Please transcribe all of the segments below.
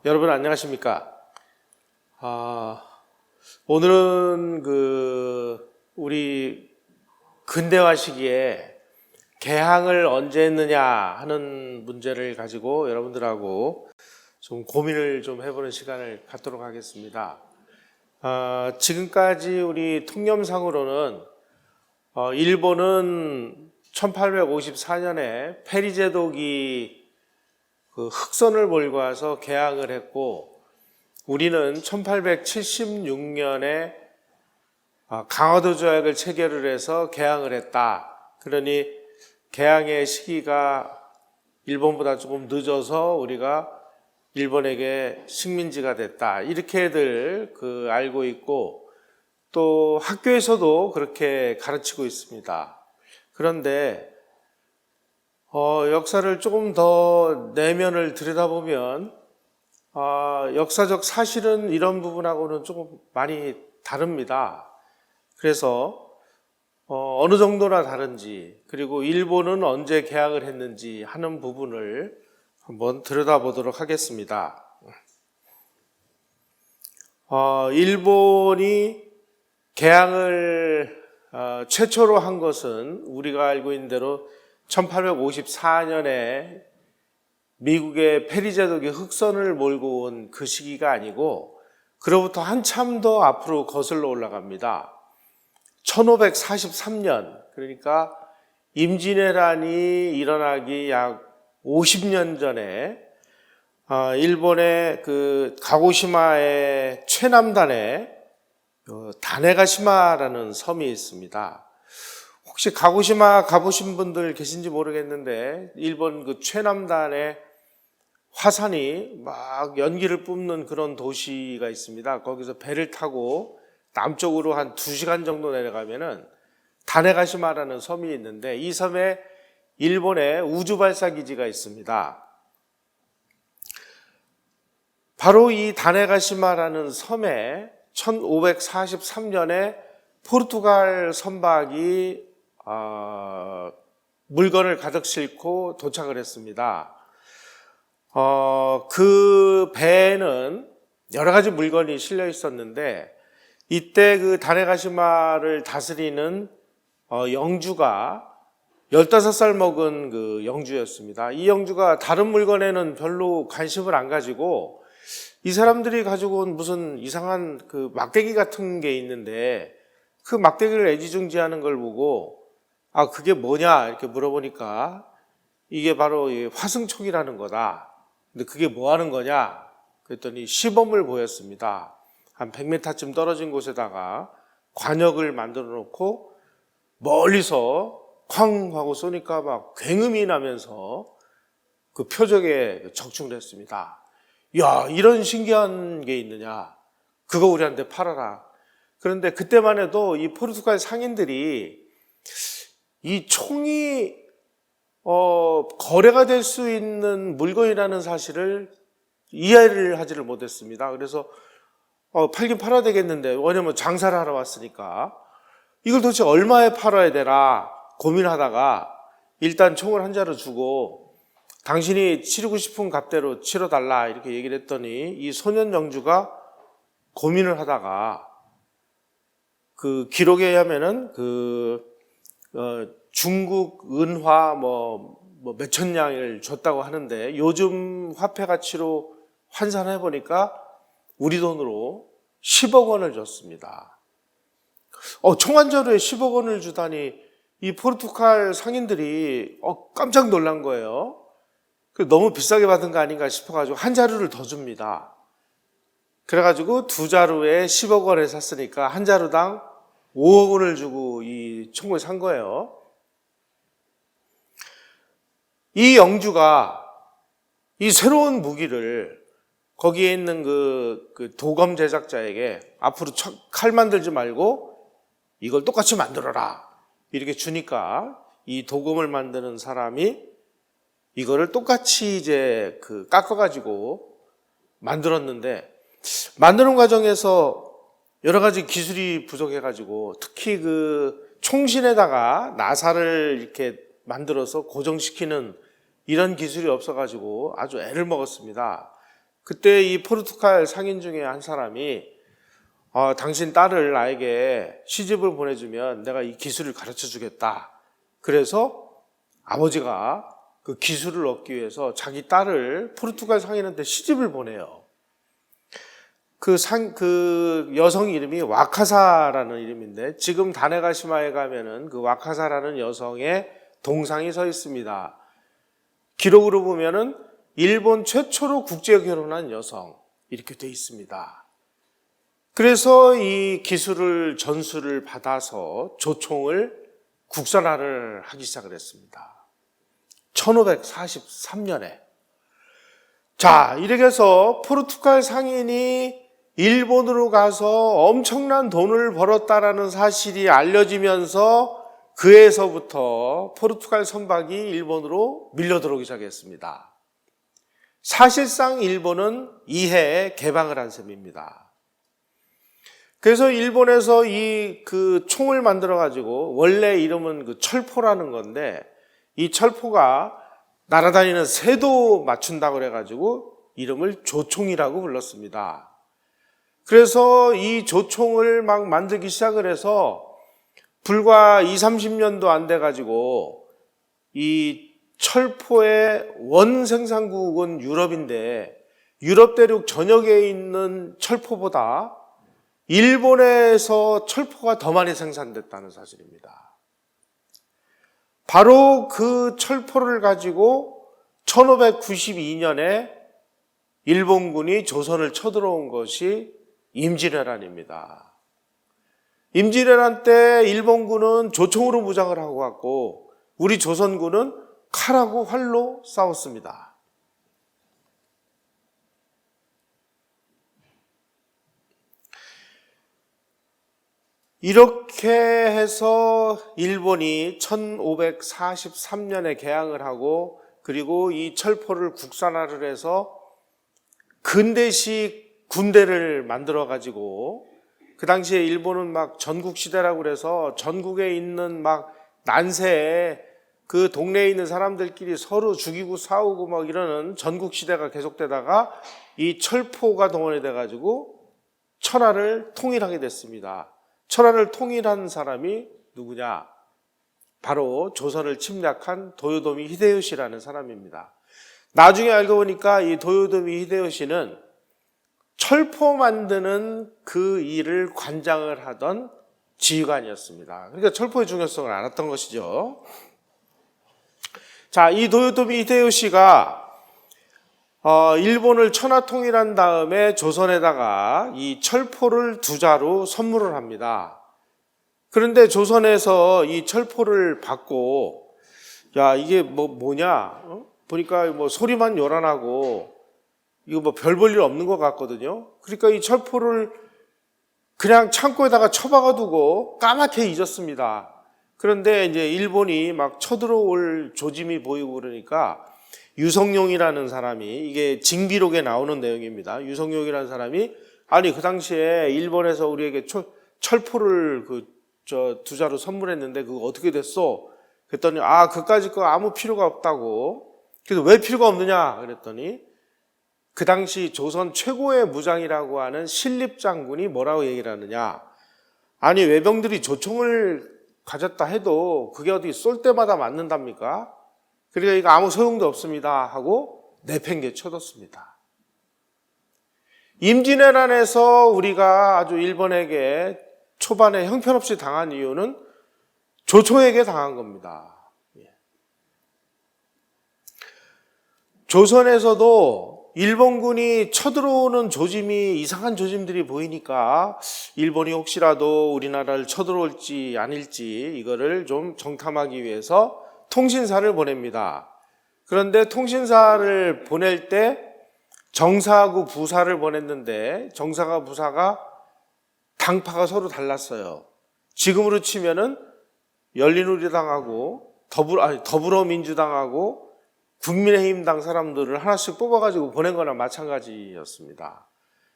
여러분 안녕하십니까? 오늘은 우리 근대화 시기에 개항을 언제 했느냐 하는 문제를 가지고 여러분들하고 좀 고민을 좀 해보는 시간을 갖도록 하겠습니다. 지금까지 우리 통념상으로는 일본은 1854년에 페리 제독이 그 흑선을 몰고 와서 개항을 했고, 우리는 1876년에 강화도 조약을 체결을 해서 개항을 했다. 그러니 개항의 시기가 일본보다 조금 늦어서 우리가 일본에게 식민지가 됐다. 이렇게들 알고 있고, 또 학교에서도 그렇게 가르치고 있습니다. 그런데 역사를 조금 더 내면을 들여다보면 역사적 사실은 이런 부분하고는 조금 많이 다릅니다. 그래서 어느 정도나 다른지, 그리고 일본은 언제 개항을 했는지 하는 부분을 한번 들여다보도록 하겠습니다. 일본이 개항을 최초로 한 것은 우리가 알고 있는 대로 1854년에 미국의 페리 제독이 흑선을 몰고 온 그 시기가 아니고, 그로부터 한참 더 앞으로 거슬러 올라갑니다. 1543년, 그러니까 임진왜란이 일어나기 약 50년 전에 일본의 가고시마의 최남단에 다네가시마라는 섬이 있습니다. 혹시 가고시마 가보신 분들 계신지 모르겠는데, 일본 최남단에 화산이 막 연기를 뿜는 그런 도시가 있습니다. 거기서 배를 타고 남쪽으로 한 2시간 정도 내려가면은 다네가시마라는 섬이 있는데, 이 섬에 일본의 우주발사기지가 있습니다. 바로 이 다네가시마라는 섬에 1543년에 포르투갈 선박이 물건을 가득 싣고 도착을 했습니다. 그 배에는 여러 가지 물건이 실려 있었는데, 이때 다네가시마를 다스리는 영주가 15살 먹은 영주였습니다. 이 영주가 다른 물건에는 별로 관심을 안 가지고, 이 사람들이 가지고 온 무슨 이상한 막대기 같은 게 있는데, 그 막대기를 애지중지하는 걸 보고 그게 뭐냐 이렇게 물어보니까 이게 바로 화승총이라는 거다. 근데 그게 뭐 하는 거냐 그랬더니 시범을 보였습니다. 한 100m쯤 떨어진 곳에다가 관역을 만들어 놓고 멀리서 쾅 하고 쏘니까 막 굉음이 나면서 그 표적에 적중을 했습니다. 야, 이런 신기한 게 있느냐, 그거 우리한테 팔아라. 그런데 그때만 해도 이 포르투갈 상인들이 이 총이 거래가 될 수 있는 물건이라는 사실을 이해를 하지를 못했습니다. 그래서 팔긴 팔아야 되겠는데, 왜냐면 장사를 하러 왔으니까 이걸 도대체 얼마에 팔아야 되나 고민하다가 일단 총을 한 자루 주고 당신이 치르고 싶은 값대로 치러달라 이렇게 얘기를 했더니, 이 소년 영주가 고민을 하다가 그 기록에 의하면은 중국 은화 몇천 냥을 줬다고 하는데, 요즘 화폐 가치로 환산해 보니까 우리 돈으로 10억 원을 줬습니다. 총 한 자루에 10억 원을 주다니 이 포르투갈 상인들이 깜짝 놀란 거예요. 너무 비싸게 받은 거 아닌가 싶어가지고 한 자루를 더 줍니다. 그래가지고 2자루에 10억 원을 샀으니까 한 자루당 5억 원을 주고 이 총을 산 거예요. 이 영주가 이 새로운 무기를 거기에 있는 그 도검 제작자에게 앞으로 칼 만들지 말고 이걸 똑같이 만들어라 이렇게 주니까, 이 도검을 만드는 사람이 이거를 똑같이 이제 깎아가지고 만들었는데, 만드는 과정에서 여러 가지 기술이 부족해가지고, 특히 총신에다가 나사를 이렇게 만들어서 고정시키는 이런 기술이 없어가지고 아주 애를 먹었습니다. 그때 이 포르투갈 상인 중에 한 사람이 당신 딸을 나에게 시집을 보내주면 내가 이 기술을 가르쳐 주겠다. 그래서 아버지가 그 기술을 얻기 위해서 자기 딸을 포르투갈 상인한테 시집을 보내요. 그 여성 이름이 와카사라는 이름인데, 지금 다네가시마에 가면은 그 와카사라는 여성의 동상이 서 있습니다. 기록으로 보면은 일본 최초로 국제 결혼한 여성, 이렇게 돼 있습니다. 그래서 이 기술을 전수를 받아서 조총을 국산화를 하기 시작을 했습니다. 1543년에. 자, 이렇게 해서 포르투갈 상인이 일본으로 가서 엄청난 돈을 벌었다라는 사실이 알려지면서 그에서부터 포르투갈 선박이 일본으로 밀려 들어오기 시작했습니다. 사실상 일본은 이해에 개방을 한 셈입니다. 그래서 일본에서 그 총을 만들어 가지고, 원래 이름은 그 철포라는 건데, 이 철포가 날아다니는 새도 맞춘다고 그래가지고 이름을 조총이라고 불렀습니다. 그래서 이 조총을 막 만들기 시작을 해서 불과 20-30년도 안 돼가지고 이 철포의 원 생산국은 유럽인데, 유럽 대륙 전역에 있는 철포보다 일본에서 철포가 더 많이 생산됐다는 사실입니다. 바로 그 철포를 가지고 1592년에 일본군이 조선을 쳐들어온 것이 임진왜란입니다. 임진왜란 때 일본군은 조총으로 무장을 하고 갔고, 우리 조선군은 칼하고 활로 싸웠습니다. 이렇게 해서 일본이 1543년에 개항을 하고, 그리고 이 철포를 국산화를 해서 근대식 군대를 만들어 가지고, 그 당시에 일본은 막 전국시대라고 그래서 전국에 있는 막 난세에 그 동네에 있는 사람들끼리 서로 죽이고 싸우고 막 이러는 전국시대가 계속되다가 이 철포가 동원이 돼가지고 천하를 통일하게 됐습니다. 천하를 통일한 사람이 누구냐? 바로 조선을 침략한 도요토미 히데요시라는 사람입니다. 나중에 알고 보니까 이 도요토미 히데요시는 철포 만드는 그 일을 관장을 하던 지휘관이었습니다. 그러니까 철포의 중요성을 알았던 것이죠. 자, 이 도요토미 히데요시가 일본을 천하 통일한 다음에 조선에다가 이 철포를 2자루 선물을 합니다. 그런데 조선에서 이 철포를 받고, 야, 이게 뭐냐? 보니까 뭐 소리만 요란하고 이거 뭐 별 볼 일 없는 것 같거든요. 그러니까 이 철포를 그냥 창고에다가 처박아 두고 까맣게 잊었습니다. 그런데 이제 일본이 막 쳐들어올 조짐이 보이고 그러니까 유성룡이라는 사람이, 이게 징비록에 나오는 내용입니다. 유성룡이라는 사람이, 아니 그 당시에 일본에서 우리에게 철포를 2자루 선물했는데 그거 어떻게 됐어? 그랬더니 그까짓 거 아무 필요가 없다고. 그래서 왜 필요가 없느냐 그랬더니, 그 당시 조선 최고의 무장이라고 하는 신립장군이 뭐라고 얘기를 하느냐, 아니 외병들이 조총을 가졌다 해도 그게 어디 쏠 때마다 맞는답니까? 그러니까 이거 아무 소용도 없습니다 하고 내팽개쳐뒀습니다. 임진왜란에서 우리가 아주 일본에게 초반에 형편없이 당한 이유는 조총에게 당한 겁니다. 조선에서도 일본군이 쳐들어오는 조짐이, 이상한 조짐들이 보이니까 일본이 혹시라도 우리나라를 쳐들어올지 아닐지 이거를 좀 정탐하기 위해서 통신사를 보냅니다. 그런데 통신사를 보낼 때 정사하고 부사를 보냈는데 정사가 부사가 당파가 서로 달랐어요. 지금으로 치면은 열린우리당하고 더불어민주당하고 국민의힘당 사람들을 하나씩 뽑아가지고 보낸 거나 마찬가지였습니다.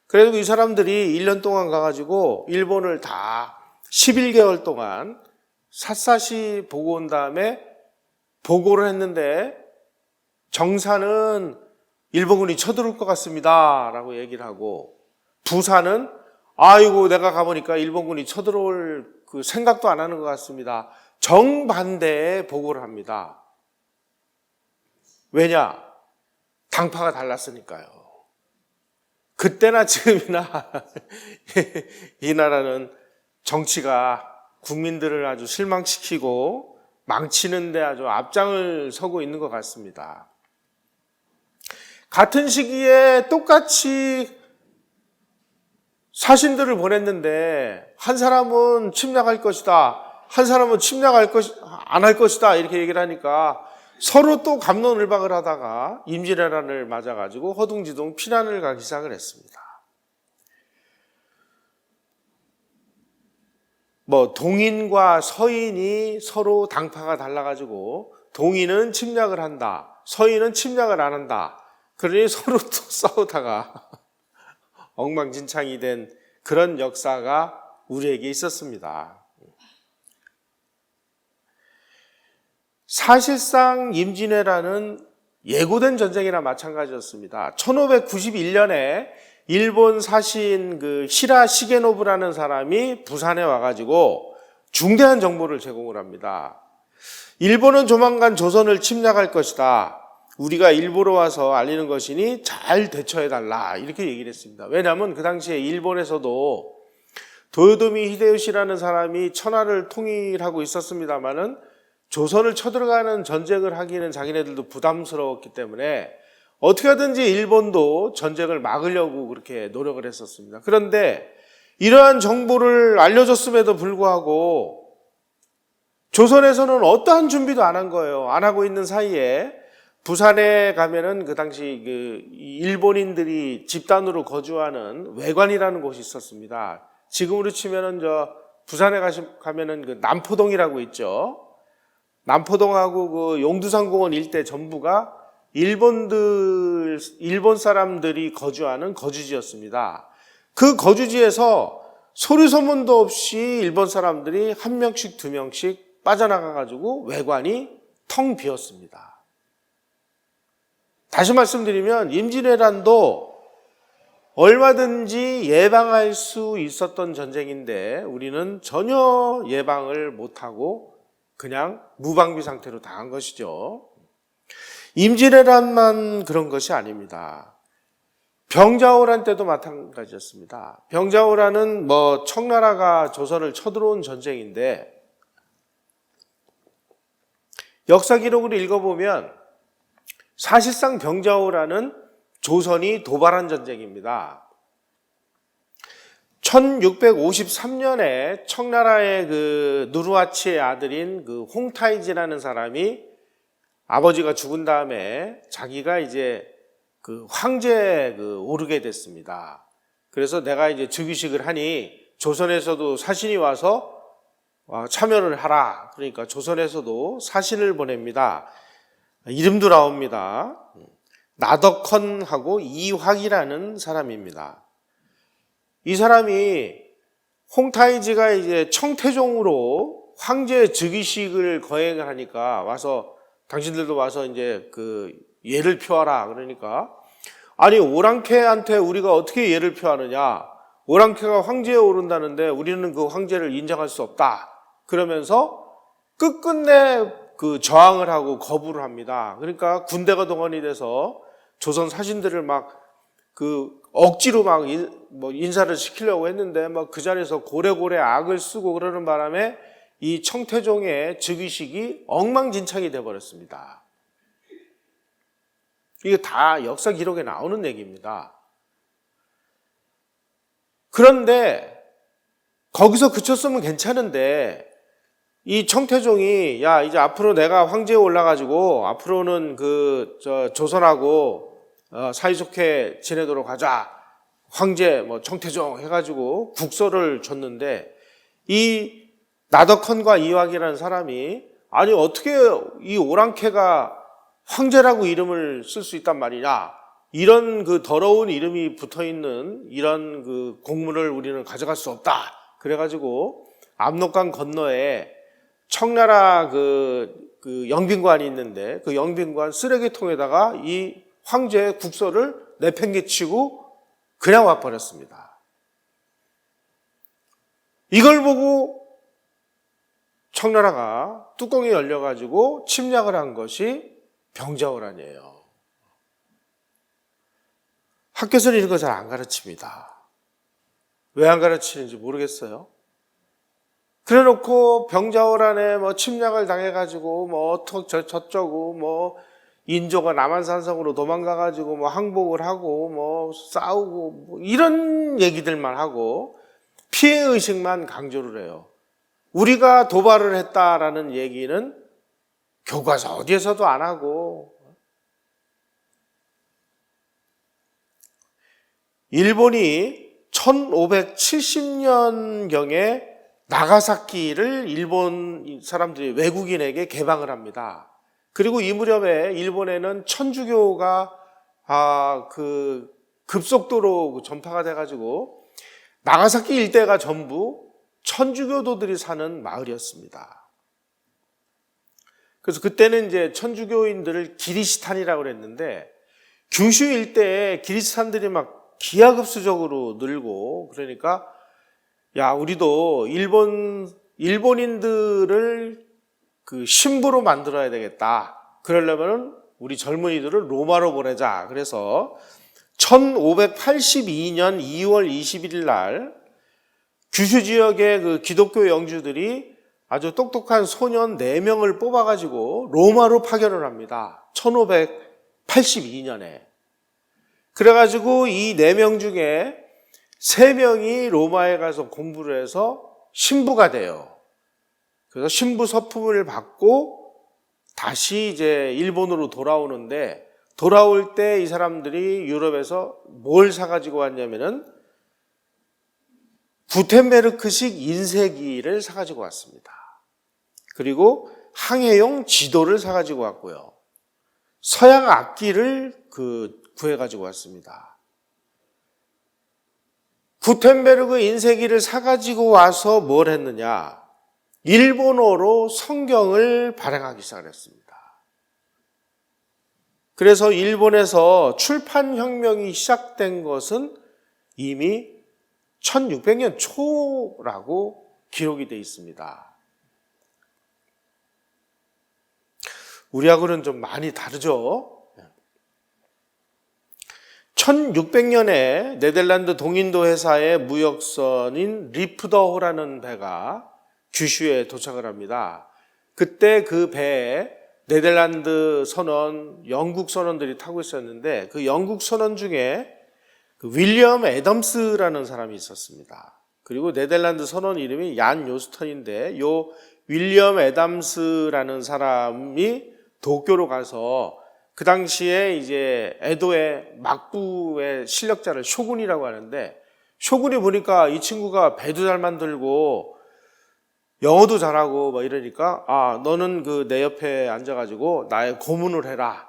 그래도 이 사람들이 1년 동안 가가지고 일본을 다 11개월 동안 샅샅이 보고 온 다음에 보고를 했는데, 정사는 일본군이 쳐들어올 것 같습니다 라고 얘기를 하고, 부사는 아이고 내가 가보니까 일본군이 쳐들어올 그 생각도 안 하는 것 같습니다. 정반대의 보고를 합니다. 왜냐? 당파가 달랐으니까요. 그때나 지금이나 이 나라는 정치가 국민들을 아주 실망시키고 망치는데 아주 앞장을 서고 있는 것 같습니다. 같은 시기에 똑같이 사신들을 보냈는데 한 사람은 침략할 것이다, 한 사람은 안 할 것이다 이렇게 얘기를 하니까 서로 또 갑론을박을 하다가 임진왜란을 맞아가지고 허둥지둥 피난을 가기 시작을 했습니다. 동인과 서인이 서로 당파가 달라가지고 동인은 침략을 한다, 서인은 침략을 안 한다. 그러니 서로 또 싸우다가 엉망진창이 된 그런 역사가 우리에게 있었습니다. 사실상 임진왜란은 예고된 전쟁이나 마찬가지였습니다. 1591년에 일본 사신 히라 시게노부라는 사람이 부산에 와가지고 중대한 정보를 제공을 합니다. 일본은 조만간 조선을 침략할 것이다. 우리가 일부러 와서 알리는 것이니 잘 대처해달라 이렇게 얘기를 했습니다. 왜냐하면 그 당시에 일본에서도 도요토미 히데요시라는 사람이 천하를 통일하고 있었습니다마는 조선을 쳐들어가는 전쟁을 하기는 자기네들도 부담스러웠기 때문에 어떻게 하든지 일본도 전쟁을 막으려고 그렇게 노력을 했었습니다. 그런데 이러한 정보를 알려줬음에도 불구하고 조선에서는 어떠한 준비도 안 한 거예요. 안 하고 있는 사이에 부산에 가면은 그 당시 일본인들이 집단으로 거주하는 외관이라는 곳이 있었습니다. 지금으로 치면은 부산에 가면은 남포동이라고 있죠. 남포동하고 용두산공원 일대 전부가 일본 사람들이 거주하는 거주지였습니다. 그 거주지에서 소리 소문도 없이 일본 사람들이 한 명씩 두 명씩 빠져나가가지고 외관이 텅 비었습니다. 다시 말씀드리면 임진왜란도 얼마든지 예방할 수 있었던 전쟁인데 우리는 전혀 예방을 못하고 그냥 무방비 상태로 당한 것이죠. 임진왜란만 그런 것이 아닙니다. 병자호란 때도 마찬가지였습니다. 병자호란은 청나라가 조선을 쳐들어온 전쟁인데 역사 기록을 읽어보면 사실상 병자호란은 조선이 도발한 전쟁입니다. 1653년에 청나라의 누르하치의 아들인 홍타이지라는 사람이 아버지가 죽은 다음에 자기가 이제 황제에 오르게 됐습니다. 그래서 내가 이제 즉위식을 하니 조선에서도 사신이 와서 참여를 하라. 그러니까 조선에서도 사신을 보냅니다. 이름도 나옵니다. 나덕헌하고 이확이라는 사람입니다. 이 사람이 홍타이지가 이제 청태종으로 황제 즉위식을 거행을 하니까 와서 당신들도 와서 이제 예를 표하라 그러니까 아니 오랑캐한테 우리가 어떻게 예를 표하느냐, 오랑캐가 황제에 오른다는데 우리는 그 황제를 인정할 수 없다 그러면서 끝끝내 저항을 하고 거부를 합니다. 그러니까 군대가 동원이 돼서 조선 사신들을 억지로 인사를 시키려고 했는데 그 자리에서 고래고래 악을 쓰고 그러는 바람에 이 청태종의 즉위식이 엉망진창이 돼버렸습니다. 이게 다 역사 기록에 나오는 얘기입니다. 그런데 거기서 그쳤으면 괜찮은데 이 청태종이 야 이제 앞으로 내가 황제에 올라가지고 앞으로는 조선하고 사이좋게 지내도록 하자, 황제 청태종 해가지고 국서를 줬는데 이 나덕헌과 이확이라는 사람이 아니 어떻게 이 오랑캐가 황제라고 이름을 쓸 수 있단 말이냐, 이런 더러운 이름이 붙어있는 이런 공문을 우리는 가져갈 수 없다 그래가지고 압록강 건너에 청나라 영빈관이 있는데 그 영빈관 쓰레기통에다가 이 황제의 국서를 내팽개치고 그냥 와버렸습니다. 이걸 보고 청나라가 뚜껑이 열려가지고 침략을 한 것이 병자호란이에요. 학교에서는 이런 거 잘 안 가르칩니다. 왜 안 가르치는지 모르겠어요. 그래 놓고 병자호란에 뭐 침략을 당해가지고 뭐 저쩌고 뭐 인조가 남한산성으로 도망가가지고 뭐 항복을 하고 뭐 싸우고 뭐 이런 얘기들만 하고 피해의식만 강조를 해요. 우리가 도발을 했다라는 얘기는 교과서 어디에서도 안 하고, 일본이 1570년경에 나가사키를 일본 사람들이 외국인에게 개방을 합니다. 그리고 이 무렵에 일본에는 천주교가 급속도로 전파가 돼가지고 나가사키 일대가 전부 천주교도들이 사는 마을이었습니다. 그래서 그때는 이제 천주교인들을 기리시탄이라고 그랬는데, 규슈 일대에 기리시탄들이 막 기하급수적으로 늘고, 그러니까 야, 우리도 일본인들을 신부로 만들어야 되겠다. 그러려면 우리 젊은이들을 로마로 보내자. 그래서 1582년 2월 21일 날 규슈 지역의 기독교 영주들이 아주 똑똑한 소년 4명을 뽑아가지고 로마로 파견을 합니다. 1582년에. 그래가지고 이 4명 중에 3명이 로마에 가서 공부를 해서 신부가 돼요. 그래서 신부 서품을 받고 다시 이제 일본으로 돌아오는데, 돌아올 때 이 사람들이 유럽에서 뭘 사가지고 왔냐면은 구텐베르크식 인쇄기를 사가지고 왔습니다. 그리고 항해용 지도를 사가지고 왔고요. 서양 악기를 구해가지고 왔습니다. 구텐베르크 인쇄기를 사가지고 와서 뭘 했느냐? 일본어로 성경을 발행하기 시작했습니다. 그래서 일본에서 출판혁명이 시작된 것은 이미 1600년 초라고 기록이 되어 있습니다. 우리하고는 좀 많이 다르죠? 1600년에 네덜란드 동인도 회사의 무역선인 리프더호라는 배가 규슈에 도착을 합니다. 그때 그 배에 네덜란드 선원, 영국 선원들이 타고 있었는데, 그 영국 선원 중에 윌리엄 애덤스라는 사람이 있었습니다. 그리고 네덜란드 선원 이름이 얀 요스턴인데, 요 윌리엄 애덤스라는 사람이 도쿄로 가서 그 당시에 이제 에도의 막부의 실력자를 쇼군이라고 하는데, 쇼군이 보니까 이 친구가 배도 잘 만들고 영어도 잘하고 막 이러니까, 너는 내 옆에 앉아가지고 나의 고문을 해라.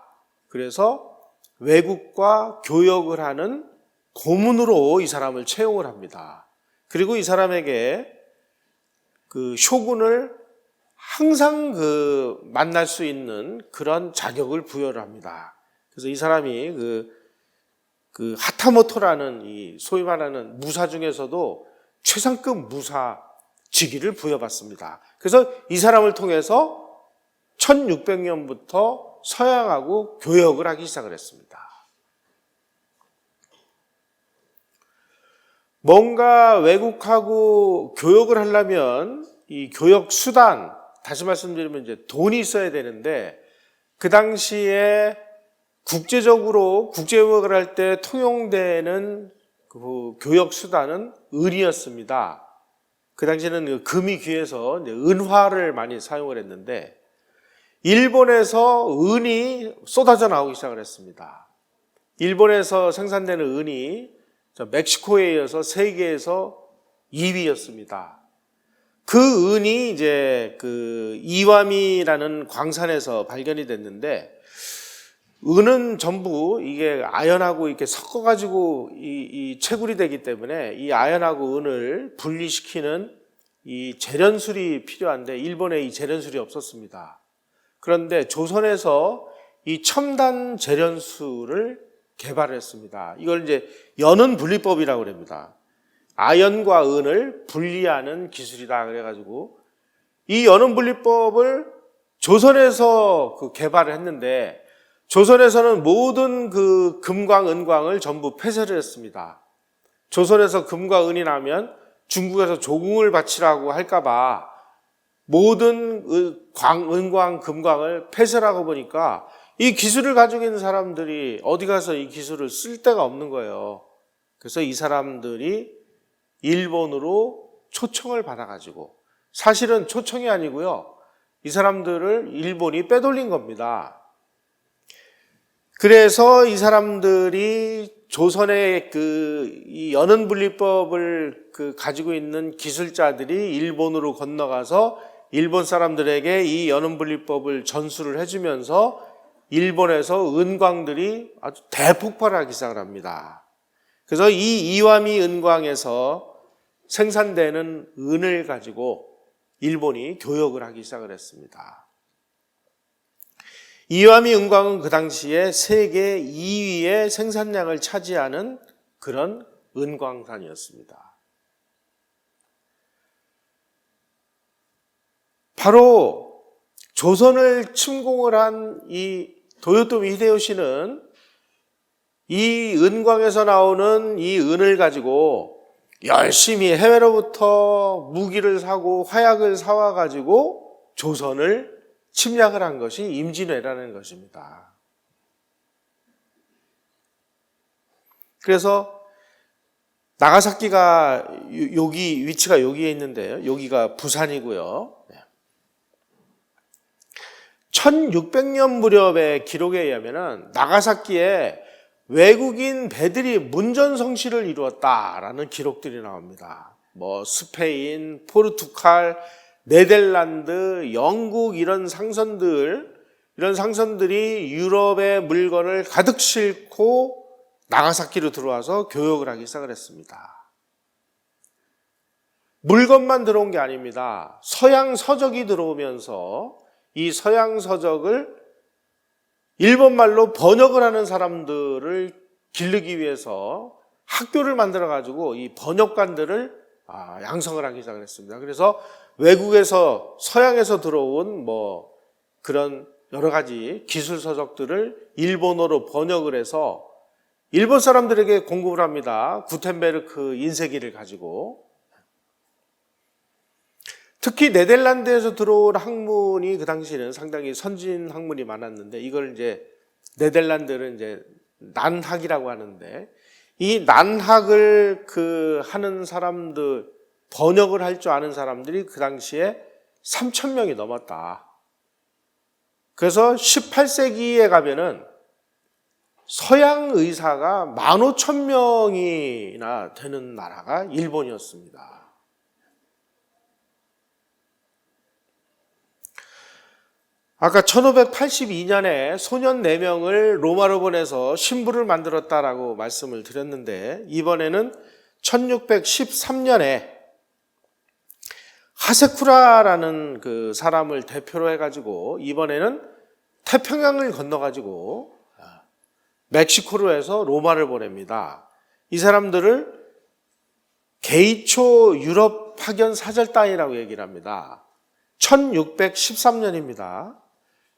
그래서 외국과 교역을 하는 고문으로 이 사람을 채용을 합니다. 그리고 이 사람에게 쇼군을 항상 만날 수 있는 그런 자격을 부여를 합니다. 그래서 이 사람이 하타모토라는 이 소위 말하는 무사 중에서도 최상급 무사 직위를 부여받습니다. 그래서 이 사람을 통해서 1600년부터 서양하고 교역을 하기 시작을 했습니다. 뭔가 외국하고 교역을 하려면 이 교역 수단, 다시 말씀드리면 이제 돈이 있어야 되는데, 그 당시에 국제적으로 국제교역을 할 때 통용되는 교역 수단은 은이었습니다. 그 당시에는 금이 귀해서 은화를 많이 사용을 했는데, 일본에서 은이 쏟아져 나오기 시작을 했습니다. 일본에서 생산되는 은이 멕시코에 이어서 세계에서 2위였습니다. 그 은이 이제 이와미라는 광산에서 발견이 됐는데, 은은 전부 이게 아연하고 이렇게 섞어가지고 이 채굴이 되기 때문에 이 아연하고 은을 분리시키는 이 재련술이 필요한데, 일본에 이 재련술이 없었습니다. 그런데 조선에서 이 첨단 재련수를 개발했습니다. 이걸 이제 연은 분리법이라고 합니다. 아연과 은을 분리하는 기술이다 그래가지고 이 연은 분리법을 조선에서 개발을 했는데 조선에서는 모든 그 금광, 은광을 전부 폐쇄를 했습니다. 조선에서 금과 은이 나면 중국에서 조공을 바치라고 할까봐 모든 은광, 금광을 폐쇄하고 보니까 이 기술을 가지고 있는 사람들이 어디 가서 이 기술을 쓸 데가 없는 거예요. 그래서 이 사람들이 일본으로 초청을 받아가지고, 사실은 초청이 아니고요, 이 사람들을 일본이 빼돌린 겁니다. 그래서 이 사람들이 조선의 이 연은분리법을 가지고 있는 기술자들이 일본으로 건너가서 일본 사람들에게 이 연은분리법을 전수를 해주면서 일본에서 은광들이 아주 대폭발하기 시작을 합니다. 그래서 이 이와미 은광에서 생산되는 은을 가지고 일본이 교역을 하기 시작을 했습니다. 이와미 은광은 그 당시에 세계 2위의 생산량을 차지하는 그런 은광산이었습니다. 바로 조선을 침공을 한 이 도요토미 히데요시는 이 은광에서 나오는 이 은을 가지고 열심히 해외로부터 무기를 사고 화약을 사와 가지고 조선을 침략을 한 것이 임진왜란인 것입니다. 그래서 나가사키가 여기 위치가 여기에 있는데요. 여기가 부산이고요. 1600년 무렵의 기록에 의하면 나가사키에 외국인 배들이 문전성시를 이루었다라는 기록들이 나옵니다. 스페인, 포르투갈, 네덜란드, 영국 이런 상선들이 유럽의 물건을 가득 싣고 나가사키로 들어와서 교역을 하기 시작을 했습니다. 물건만 들어온 게 아닙니다. 서양 서적이 들어오면서 이 서양 서적을 일본말로 번역을 하는 사람들을 기르기 위해서 학교를 만들어가지고 이 번역관들을 양성을 하기 시작을 했습니다. 그래서 외국에서 서양에서 들어온 그런 여러 가지 기술 서적들을 일본어로 번역을 해서 일본 사람들에게 공급을 합니다. 구텐베르크 인쇄기를 가지고. 특히 네덜란드에서 들어온 학문이 그 당시에는 상당히 선진 학문이 많았는데 이걸 이제 네덜란드는 이제 난학이라고 하는데 이 난학을 하는 사람들, 번역을 할 줄 아는 사람들이 그 당시에 3,000명이 넘었다. 그래서 18세기에 가면은 서양 의사가 15,000명이나 되는 나라가 일본이었습니다. 아까 1582년에 소년 4명을 로마로 보내서 신부를 만들었다라고 말씀을 드렸는데 이번에는 1613년에 하세쿠라라는 그 사람을 대표로 해가지고 이번에는 태평양을 건너가지고 멕시코로 해서 로마를 보냅니다. 이 사람들을 게이초 유럽 파견 사절단이라고 얘기를 합니다. 1613년입니다.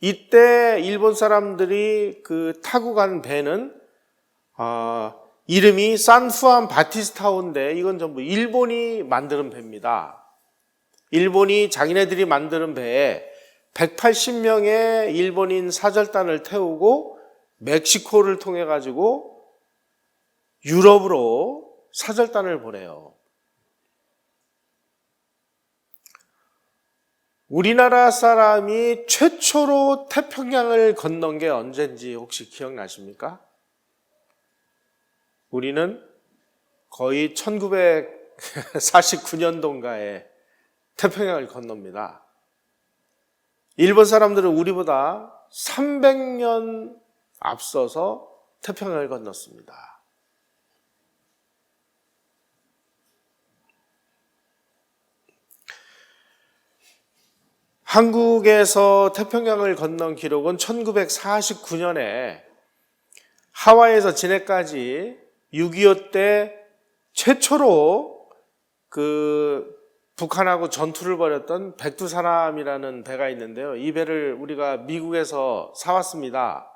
이때 일본 사람들이 타고 간 배는 이름이 산후안 바티스타호인데 이건 전부 일본이 만드는 배입니다. 일본이 자기네들이 만드는 배에 180명의 일본인 사절단을 태우고 멕시코를 통해 가지고 유럽으로 사절단을 보내요. 우리나라 사람이 최초로 태평양을 건넌 게 언젠지 혹시 기억나십니까? 우리는 거의 1949년도인가에 태평양을 건넙니다. 일본 사람들은 우리보다 300년 앞서서 태평양을 건넜습니다. 한국에서 태평양을 건넌 기록은 1949년에 하와이에서 진해까지 6.25 때 최초로 북한하고 전투를 벌였던 백두사람이라는 배가 있는데요. 이 배를 우리가 미국에서 사왔습니다.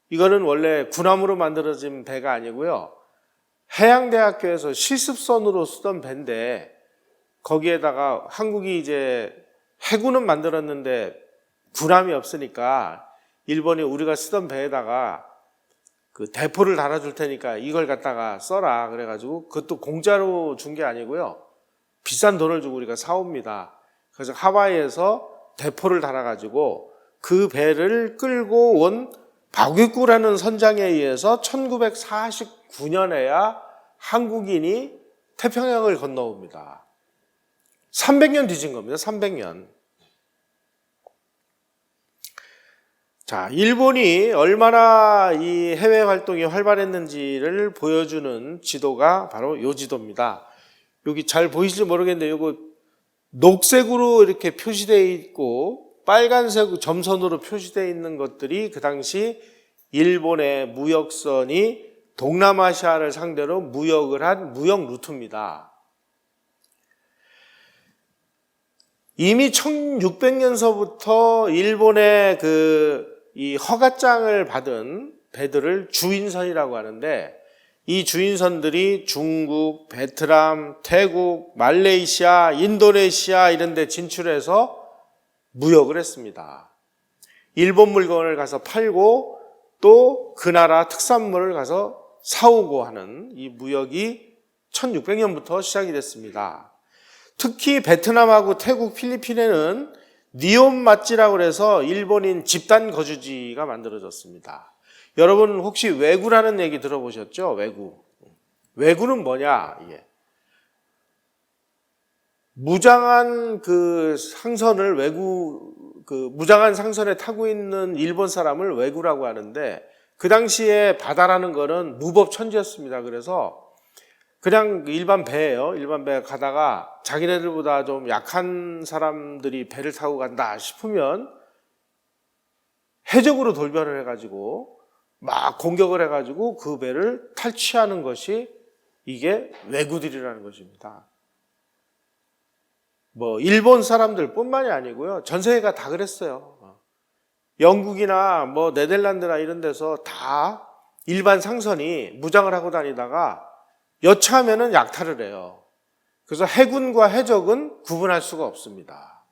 이거는 원래 군함으로 만들어진 배가 아니고요. 해양대학교에서 실습선으로 쓰던 배인데 거기에다가 한국이 이제 해군은 만들었는데 군함이 없으니까 일본이 우리가 쓰던 배에다가 대포를 달아줄 테니까 이걸 갖다가 써라 그래가지고 그것도 공짜로 준 게 아니고요. 비싼 돈을 주고 우리가 사옵니다. 그래서 하와이에서 대포를 달아가지고 그 배를 끌고 온 바위꾸라는 선장에 의해서 1949년에야 한국인이 태평양을 건너옵니다. 300년 뒤진 겁니다. 300년. 자, 일본이 얼마나 이 해외 활동이 활발했는지를 보여주는 지도가 바로 이 지도입니다. 여기 잘 보이실지 모르겠는데 이거 녹색으로 이렇게 표시되어 있고 빨간색 점선으로 표시되어 있는 것들이 그 당시 일본의 무역선이 동남아시아를 상대로 무역을 한 무역 루트입니다. 이미 1600년서부터 일본의 이 허가장을 받은 배들을 주인선이라고 하는데 이 주인선들이 중국, 베트남, 태국, 말레이시아, 인도네시아 이런 데 진출해서 무역을 했습니다. 일본 물건을 가서 팔고 또 그 나라 특산물을 가서 사오고 하는 이 무역이 1600년부터 시작이 됐습니다. 특히 베트남하고 태국, 필리핀에는 니온마찌라고 해서 일본인 집단 거주지가 만들어졌습니다. 여러분 혹시 왜구라는 얘기 들어보셨죠? 왜구. 왜구는 뭐냐? 무장한 상선을 무장한 상선에 타고 있는 일본 사람을 왜구라고 하는데 그 당시에 바다라는 거는 무법천지였습니다. 그래서 그냥 일반 배예요. 일반 배 가다가 자기네들보다 좀 약한 사람들이 배를 타고 간다 싶으면 해적으로 돌변을 해가지고 막 공격을 해가지고 그 배를 탈취하는 것이 이게 왜구들이라는 것입니다. 일본 사람들 뿐만이 아니고요. 전 세계가 다 그랬어요. 영국이나 네덜란드나 이런 데서 다 일반 상선이 무장을 하고 다니다가 여차하면은 약탈을 해요. 그래서 해군과 해적은 구분할 수가 없습니다.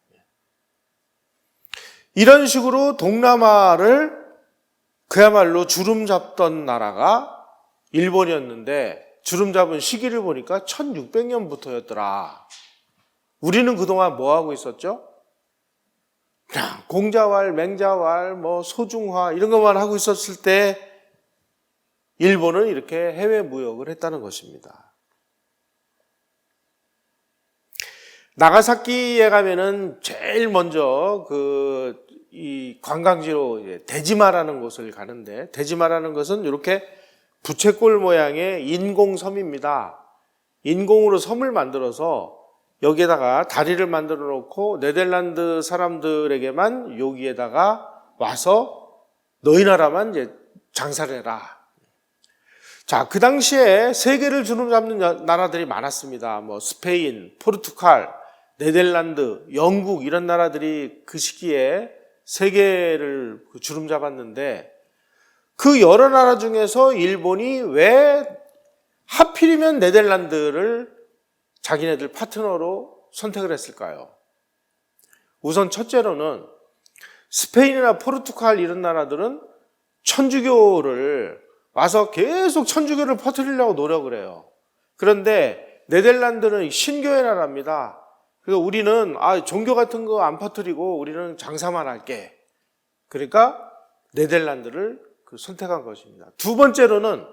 이런 식으로 동남아를 그야말로 주름 잡던 나라가 일본이었는데 주름 잡은 시기를 보니까 1600년부터였더라. 우리는 그동안 뭐 하고 있었죠? 그냥 공자왈, 맹자왈, 소중화 이런 것만 하고 있었을 때 일본은 이렇게 해외 무역을 했다는 것입니다. 나가사키에 가면은 제일 먼저 이 관광지로 데지마라는 곳을 가는데 데지마라는 것은 이렇게 부채꼴 모양의 인공섬입니다. 인공으로 섬을 만들어서 여기에다가 다리를 만들어 놓고 네덜란드 사람들에게만 여기에다가 와서 너희 나라만 이제 장사를 해라. 자, 그 당시에 세계를 주름잡는 나라들이 많았습니다. 스페인, 포르투갈, 네덜란드, 영국 이런 나라들이 그 시기에 세계를 주름잡았는데 그 여러 나라 중에서 일본이 왜 하필이면 네덜란드를 자기네들 파트너로 선택을 했을까요? 우선 첫째로는 스페인이나 포르투갈 이런 나라들은 천주교를 와서 계속 천주교를 퍼뜨리려고 노력을 해요. 그런데 네덜란드는 신교의 나라입니다. 그래서 우리는 종교 같은 거 안 퍼뜨리고 우리는 장사만 할게. 그러니까 네덜란드를 선택한 것입니다. 두 번째로는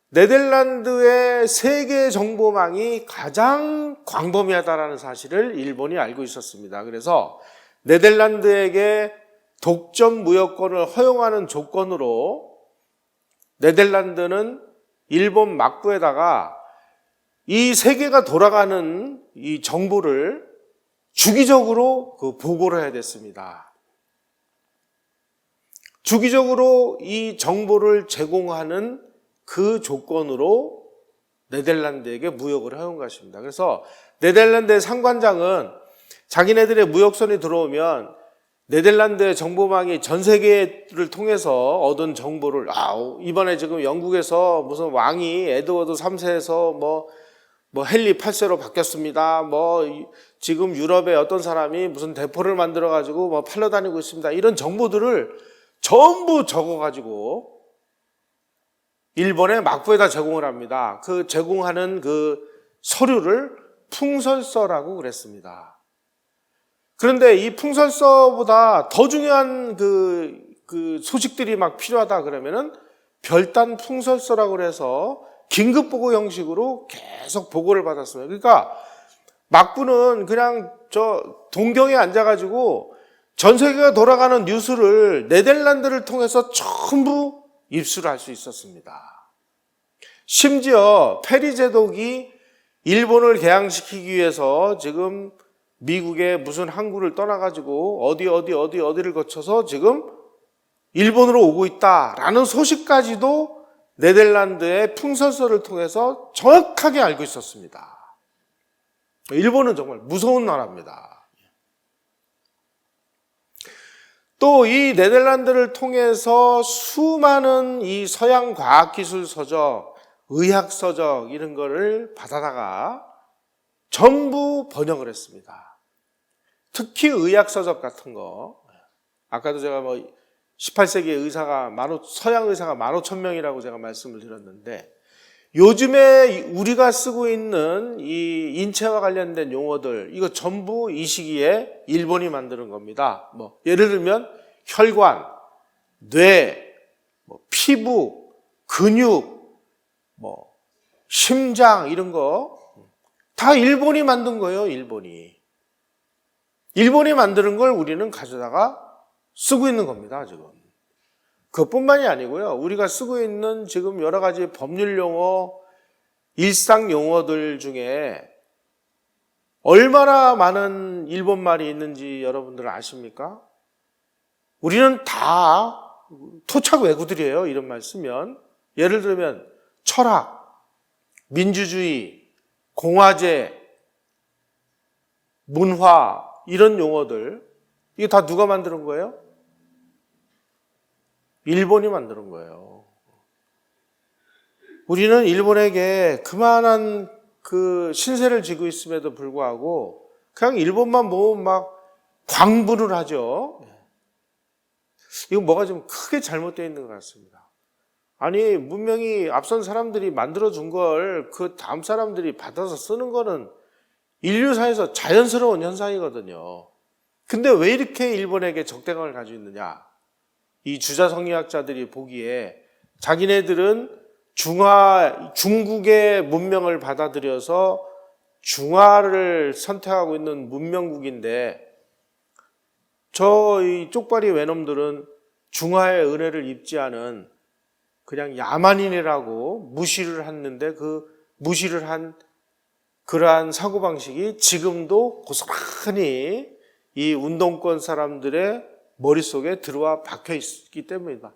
네덜란드의 세계 정보망이 가장 광범위하다는 사실을 일본이 알고 있었습니다. 그래서 네덜란드에게 독점 무역권을 허용하는 조건으로 네덜란드는 일본 막부에다가 이 세계가 돌아가는 이 정보를 주기적으로 그 보고를 해야 됐습니다. 주기적으로 이 정보를 제공하는 그 조건으로 네덜란드에게 무역을 해온 것입니다. 그래서 네덜란드의 상관장은 자기네들의 무역선이 들어오면 네덜란드의 정보망이 전 세계를 통해서 얻은 정보를 이번에 지금 영국에서 무슨 왕이 에드워드 3세에서 뭐 헨리 8세로 바뀌었습니다. 지금 유럽에 어떤 사람이 무슨 대포를 만들어 가지고 팔러 다니고 있습니다. 이런 정보들을 전부 적어 가지고 일본의 막부에다 제공을 합니다. 그 제공하는 그 서류를 풍설서라고 그랬습니다. 그런데 이 풍설서보다 더 중요한 그 소식들이 막 필요하다 그러면은 별단 풍설서라고 그래서 긴급 보고 형식으로 계속 보고를 받았습니다. 그러니까 막부는 그냥 동경에 앉아가지고 전 세계가 돌아가는 뉴스를 네덜란드를 통해서 전부 입수를 할 수 있었습니다. 심지어 페리 제독이 일본을 개항시키기 위해서 지금 미국의 무슨 항구를 떠나가지고 어디를 거쳐서 지금 일본으로 오고 있다라는 소식까지도 네덜란드의 풍설서를 통해서 정확하게 알고 있었습니다. 일본은 정말 무서운 나라입니다. 또 이 네덜란드를 통해서 수많은 이 서양 과학기술 서적, 의학 서적 이런 거를 받아다가 전부 번역을 했습니다. 특히 의학 서적 같은 거. 아까도 제가 18세기의 의사가 서양 의사가 15,000명이라고 제가 말씀을 드렸는데 요즘에 우리가 쓰고 있는 이 인체와 관련된 용어들 이거 전부 이 시기에 일본이 만드는 겁니다. 예를 들면 혈관, 뇌, 피부, 근육, 심장 이런 거 다 일본이 만든 거예요. 일본이 만드는 걸 우리는 가져다가 쓰고 있는 겁니다. 지금 그것뿐만이 아니고요. 우리가 쓰고 있는 지금 여러 가지 법률 용어, 일상 용어들 중에 얼마나 많은 일본 말이 있는지 여러분들 아십니까? 우리는 다 토착 외구들이에요. 이런 말 쓰면. 예를 들면 철학, 민주주의, 공화제, 문화 이런 용어들 이게 다 누가 만드는 거예요? 일본이 만드는 거예요. 우리는 일본에게 그만한 그 신세를 지고 있음에도 불구하고 그냥 일본만 보면 막 광분을 하죠. 이거 뭐가 좀 크게 잘못되어 있는 것 같습니다. 아니 문명이 앞선 사람들이 만들어준 걸 그 다음 사람들이 받아서 쓰는 거는 인류사에서 자연스러운 현상이거든요. 근데 왜 이렇게 일본에게 적대감을 가지고 있느냐? 이 주자성리학자들이 보기에 자기네들은 중국의 문명을 받아들여서 중화를 선택하고 있는 문명국인데 이 쪽발이 외놈들은 중화의 은혜를 입지 않은 그냥 야만인이라고 무시를 했는데 그 무시를 한 그러한 사고방식이 지금도 고스란히 이 운동권 사람들의 머릿속에 들어와 박혀 있기 때문이다.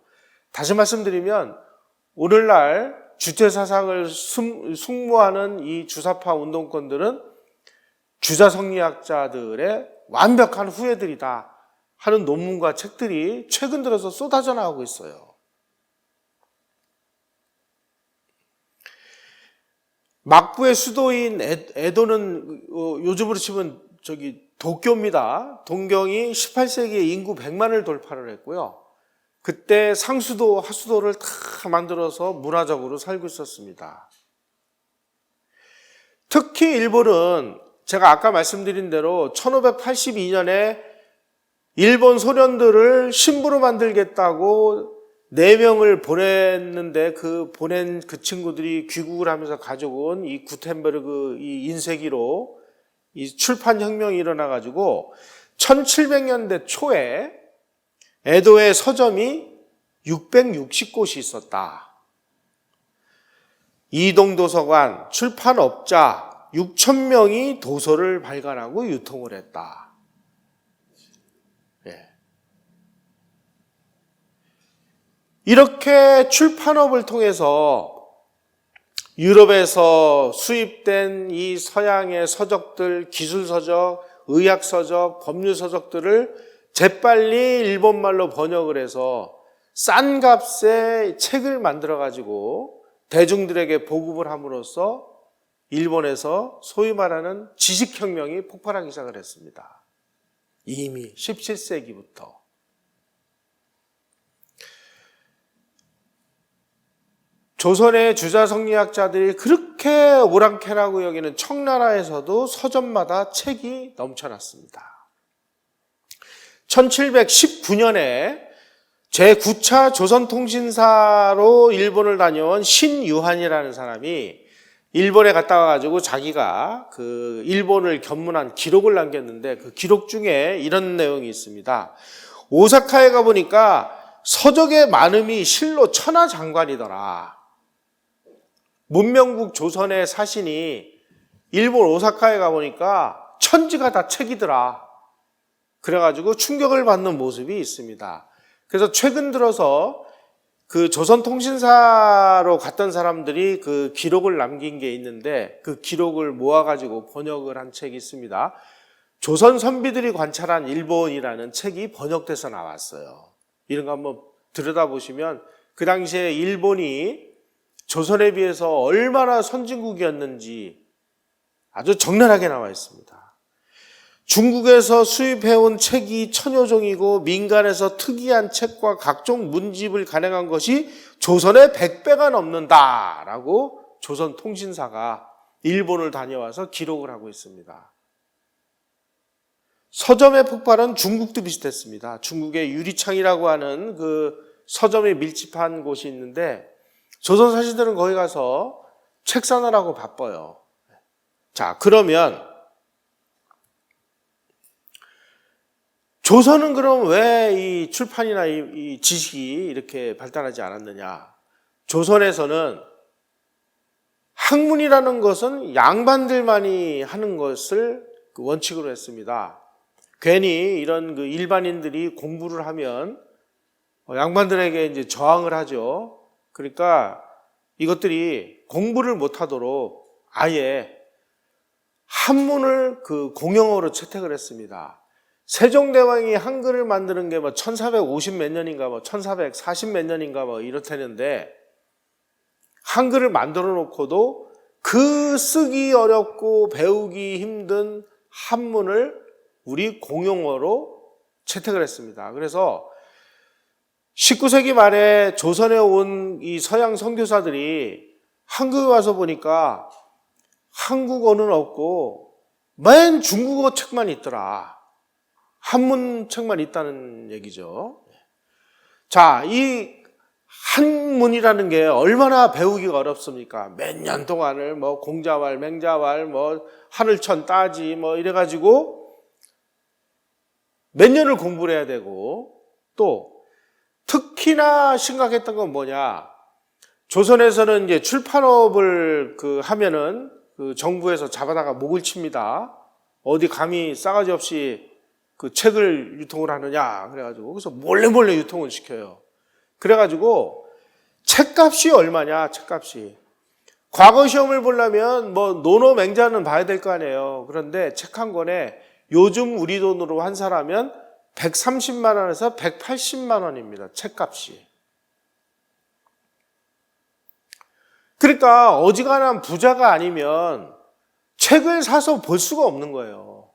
다시 말씀드리면 오늘날 주체사상을 숙무하는 이 주사파 운동권들은 주자성리학자들의 완벽한 후예들이다 하는 논문과 책들이 최근 들어서 쏟아져 나오고 있어요. 막부의 수도인 에도는 요즘으로 치면 도쿄입니다. 동경이 18세기에 인구 100만을 돌파를 했고요. 그때 상수도, 하수도를 다 만들어서 문화적으로 살고 있었습니다. 특히 일본은 제가 아까 말씀드린 대로 1582년에 일본 소련들을 신부로 만들겠다고 4명을 보냈는데 보낸 그 친구들이 귀국을 하면서 가져온 이 구텐베르그 이 인쇄기로 이 출판 혁명이 일어나가지고 1700년대 초에 에도의 서점이 660곳이 있었다. 이동도서관, 출판업자, 6천 명이 도서를 발간하고 유통을 했다. 예. 이렇게 출판업을 통해서 유럽에서 수입된 이 서양의 서적들, 기술서적, 의학서적, 법률서적들을 재빨리 일본말로 번역을 해서 싼 값에 책을 만들어가지고 대중들에게 보급을 함으로써 일본에서 소위 말하는 지식혁명이 폭발하기 시작을 했습니다. 이미 17세기부터. 조선의 주자성리학자들이 그렇게 오랑캐라고 여기는 청나라에서도 서점마다 책이 넘쳐났습니다. 1719년에 제9차 조선통신사로 일본을 다녀온 신유한이라는 사람이 일본에 갔다 와가지고 자기가 그 일본을 견문한 기록을 남겼는데 그 기록 중에 이런 내용이 있습니다. 오사카에 가보니까 서적의 많음이 실로 천하장관이더라. 문명국 조선의 사신이 일본 오사카에 가보니까 천지가 다 책이더라. 그래가지고 충격을 받는 모습이 있습니다. 그래서 최근 들어서 그 조선통신사로 갔던 사람들이 그 기록을 남긴 게 있는데 그 기록을 모아가지고 번역을 한 책이 있습니다. 조선 선비들이 관찰한 일본이라는 책이 번역돼서 나왔어요. 이런 거 한번 들여다보시면 그 당시에 일본이 조선에 비해서 얼마나 선진국이었는지 아주 적나라하게 나와 있습니다. 중국에서 수입해온 책이 천여 종이고 민간에서 특이한 책과 각종 문집을 간행한 것이 조선의 100배가 넘는다라고 조선통신사가 일본을 다녀와서 기록을 하고 있습니다. 서점의 폭발은 중국도 비슷했습니다. 중국의 유리창이라고 하는 그 서점이 밀집한 곳이 있는데 조선 사시들은 거기 가서 책 사느라고 바빠요. 자, 그러면 조선은 그럼 왜 이 출판이나 이 지식이 이렇게 발달하지 않았느냐? 조선에서는 학문이라는 것은 양반들만이 하는 것을 원칙으로 했습니다. 괜히 이런 그 일반인들이 공부를 하면 양반들에게 이제 저항을 하죠. 그러니까 이것들이 공부를 못하도록 아예 한문을 그 공용어로 채택을 했습니다. 세종대왕이 한글을 만드는 게 뭐 1450 몇 년인가 뭐 1440 몇 년인가 뭐 이렇다는데 한글을 만들어 놓고도 그 쓰기 어렵고 배우기 힘든 한문을 우리 공용어로 채택을 했습니다. 그래서 19세기 말에 조선에 온 이 서양 선교사들이 한국에 와서 보니까 한국어는 없고 맨 중국어 책만 있더라. 한문 책만 있다는 얘기죠. 자, 이 한문이라는 게 얼마나 배우기가 어렵습니까? 몇 년 동안을 뭐 공자왈, 맹자왈, 뭐 하늘천 따지 뭐 이래가지고 몇 년을 공부를 해야 되고 또 특히나 심각했던 건 뭐냐? 조선에서는 이제 출판업을 하면은 그 정부에서 잡아다가 목을 칩니다. 어디 감히 싸가지 없이 그 책을 유통을 하느냐 그래가지고 그래서 몰래 유통을 시켜요. 그래가지고 책값이 얼마냐? 책값이 과거 시험을 보려면 뭐 노노맹자는 봐야 될 거 아니에요. 그런데 책 한 권에 요즘 우리 돈으로 환산하면 130만 원에서 180만 원입니다. 책값이. 그러니까 어지간한 부자가 아니면 책을 사서 볼 수가 없는 거예요.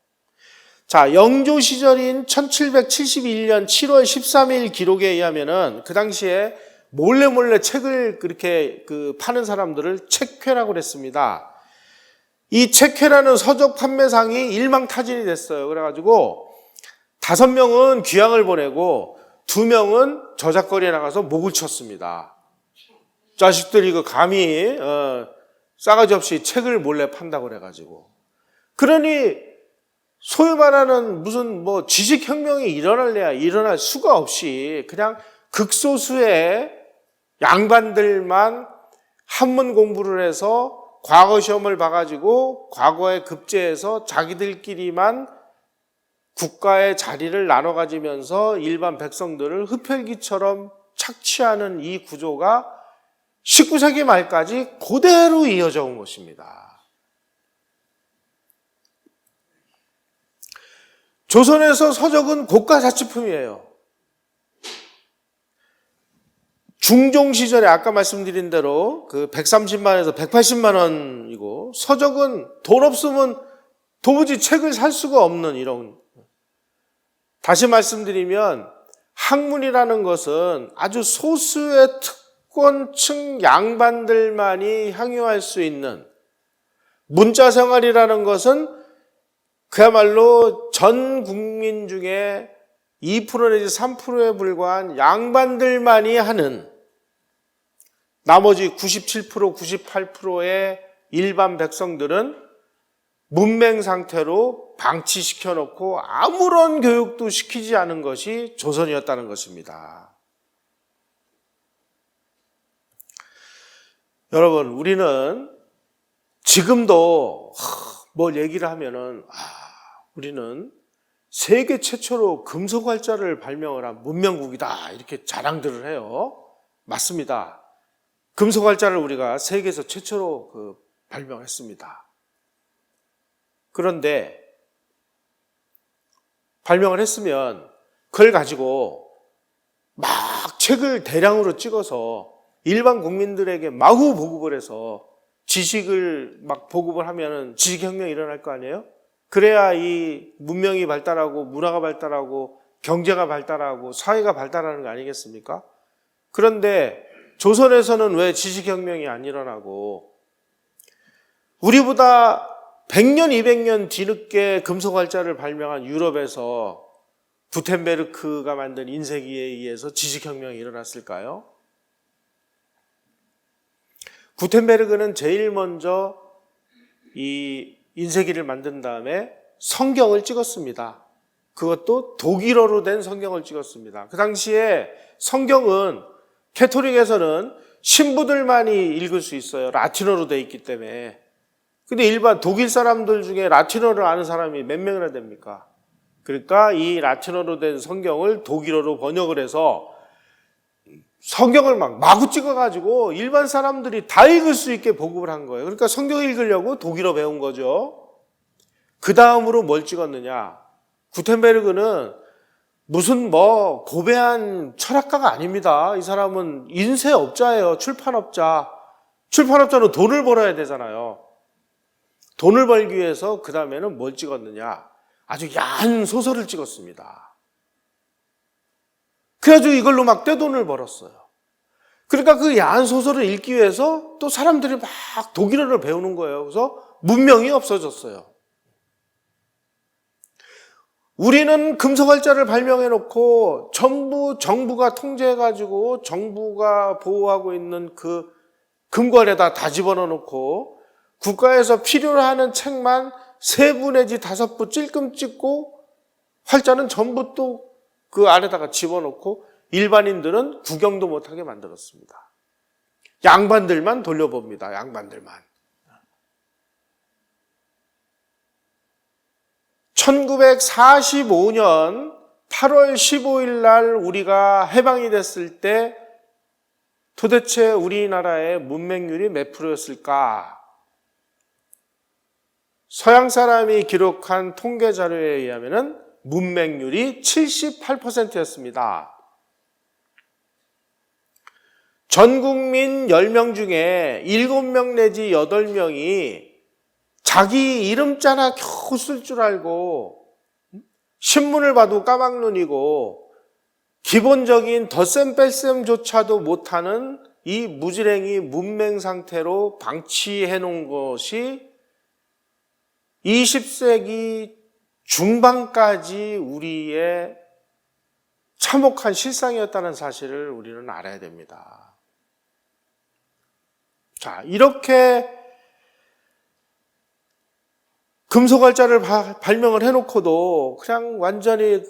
자, 영조 시절인 1771년 7월 13일 기록에 의하면은 그 당시에 몰래 책을 그렇게 파는 사람들을 책회라고 그랬습니다. 이 책회라는 서적 판매상이 일망타진이 됐어요. 그래가지고 5명은 귀향을 보내고 2명은 저작거리에 나가서 목을 쳤습니다. 자식들이 이거 감히 싸가지 없이 책을 몰래 판다고 그래가지고. 그러니 소위 말하는 무슨 뭐 지식혁명이 일어날래야 일어날 수가 없이 그냥 극소수의 양반들만 한문 공부를 해서 과거 시험을 봐가지고 과거에 급제해서 자기들끼리만 국가의 자리를 나눠 가지면서 일반 백성들을 흡혈귀처럼 착취하는 이 구조가 19세기 말까지 그대로 이어져 온 것입니다. 조선에서 서적은 고가 자치품이에요. 중종 시절에 아까 말씀드린 대로 그 130만에서 180만 원이고, 서적은 돈 없으면 도무지 책을 살 수가 없는 이런. 다시 말씀드리면 학문이라는 것은 아주 소수의 특권층 양반들만이 향유할 수 있는, 문자 생활이라는 것은 그야말로 전 국민 중에 2% 내지 3%에 불과한 양반들만이 하는, 나머지 97%, 98%의 일반 백성들은 문맹 상태로 방치시켜 놓고 아무런 교육도 시키지 않은 것이 조선이었다는 것입니다. 여러분, 우리는 지금도 뭘 얘기를 하면은 우리는 세계 최초로 금속활자를 발명을 한 문명국이다 이렇게 자랑들을 해요. 맞습니다. 금속활자를 우리가 세계에서 최초로 발명했습니다. 그런데 발명을 했으면 그걸 가지고 막 책을 대량으로 찍어서 일반 국민들에게 마구 보급을 해서 지식을 막 보급을 하면은 지식혁명이 일어날 거 아니에요? 그래야 이 문명이 발달하고 문화가 발달하고 경제가 발달하고 사회가 발달하는 거 아니겠습니까? 그런데 조선에서는 왜 지식혁명이 안 일어나고, 우리보다 100년, 200년 뒤늦게 금속활자를 발명한 유럽에서 구텐베르크가 만든 인쇄기에 의해서 지식혁명이 일어났을까요? 구텐베르크는 제일 먼저 이 인쇄기를 만든 다음에 성경을 찍었습니다. 그것도 독일어로 된 성경을 찍었습니다. 그 당시에 성경은 캐토릭에서는 신부들만이 읽을 수 있어요. 라틴어로 되어 있기 때문에. 근데 일반 독일 사람들 중에 라틴어를 아는 사람이 몇 명이나 됩니까? 그러니까 이 라틴어로 된 성경을 독일어로 번역을 해서 성경을 막 마구 찍어가지고 일반 사람들이 다 읽을 수 있게 보급을 한 거예요. 그러니까 성경 읽으려고 독일어 배운 거죠. 그 다음으로 뭘 찍었느냐? 구텐베르그는 무슨 고배한 철학가가 아닙니다. 이 사람은 인쇄업자예요. 출판업자. 출판업자는 돈을 벌어야 되잖아요. 돈을 벌기 위해서 그 다음에는 뭘 찍었느냐? 아주 야한 소설을 찍었습니다. 그래가지고 이걸로 막 떼돈을 벌었어요. 그러니까 그 야한 소설을 읽기 위해서 또 사람들이 막 독일어를 배우는 거예요. 그래서 문명이 없어졌어요. 우리는 금속활자를 발명해놓고 전부 정부가 통제해가지고 정부가 보호하고 있는 그 금관에다 다 집어넣어놓고 국가에서 필요로 하는 책만 3부 내지 5부 찔끔 찍고 활자는 전부 또 그 안에다가 집어넣고 일반인들은 구경도 못하게 만들었습니다. 양반들만 돌려봅니다. 양반들만. 1945년 8월 15일 날 우리가 해방이 됐을 때 도대체 우리나라의 문맹률이 몇 프로였을까? 서양 사람이 기록한 통계 자료에 의하면 문맹률이 78%였습니다. 전 국민 10명 중에 7명 내지 8명이 자기 이름자나 겨우 쓸 줄 알고 신문을 봐도 까막눈이고 기본적인 덧셈 뺄셈조차도 못하는 이 무지랭이 문맹 상태로 방치해 놓은 것이 20세기 중반까지 우리의 참혹한 실상이었다는 사실을 우리는 알아야 됩니다. 자, 이렇게 금속활자를 발명을 해놓고도 그냥 완전히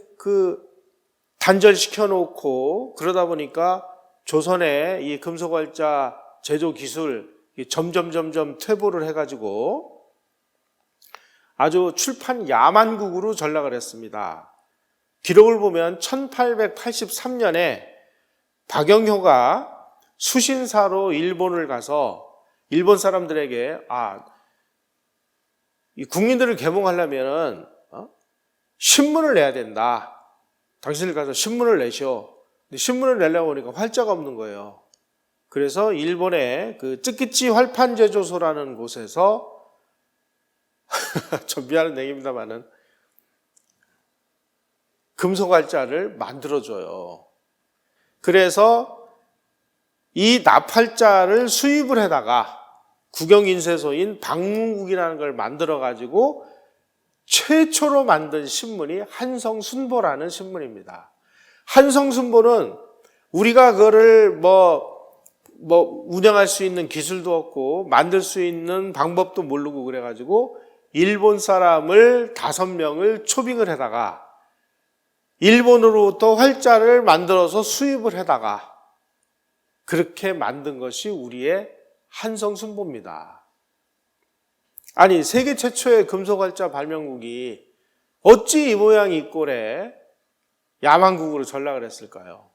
단절시켜 놓고 그러다 보니까 조선의 이 금속활자 제조 기술 점점 퇴보를 해가지고 아주 출판 야만국으로 전락을 했습니다. 기록을 보면 1883년에 박영효가 수신사로 일본을 가서 일본 사람들에게 이 국민들을 계몽하려면 신문을 내야 된다. 당신들 가서 신문을 내시오. 근데 신문을 내려고 하니까 활자가 없는 거예요. 그래서 일본의 그 쯔키치 활판제조소라는 곳에서 좀 미안한 얘기입니다만은 금속 활자를 만들어줘요. 그래서 이 납활자를 수입을 해다가 국영인쇄소인 방문국이라는 걸 만들어가지고 최초로 만든 신문이 한성순보라는 신문입니다. 한성순보는 우리가 그거를 운영할 수 있는 기술도 없고 만들 수 있는 방법도 모르고 그래가지고 일본 사람을 5명을 초빙을 해다가 일본으로부터 활자를 만들어서 수입을 해다가 그렇게 만든 것이 우리의 한성순보입니다. 아니, 세계 최초의 금속활자 발명국이 어찌 이 모양 이 꼴에 야만국으로 전락을 했을까요?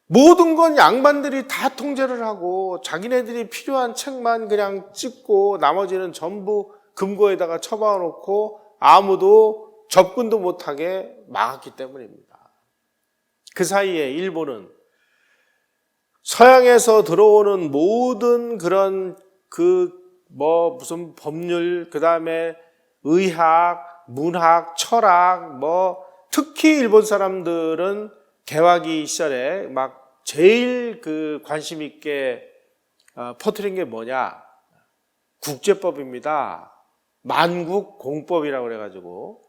모든 건 양반들이 다 통제를 하고 자기네들이 필요한 책만 그냥 찍고 나머지는 전부 금고에다가 처박아 놓고 아무도 접근도 못하게 막았기 때문입니다. 그 사이에 일본은 서양에서 들어오는 모든 그런 무슨 법률, 그 다음에 의학, 문학, 철학, 특히 일본 사람들은 개화기 시절에 막 제일 관심 있게 퍼뜨린 게 뭐냐? 국제법입니다. 만국공법이라고 그래가지고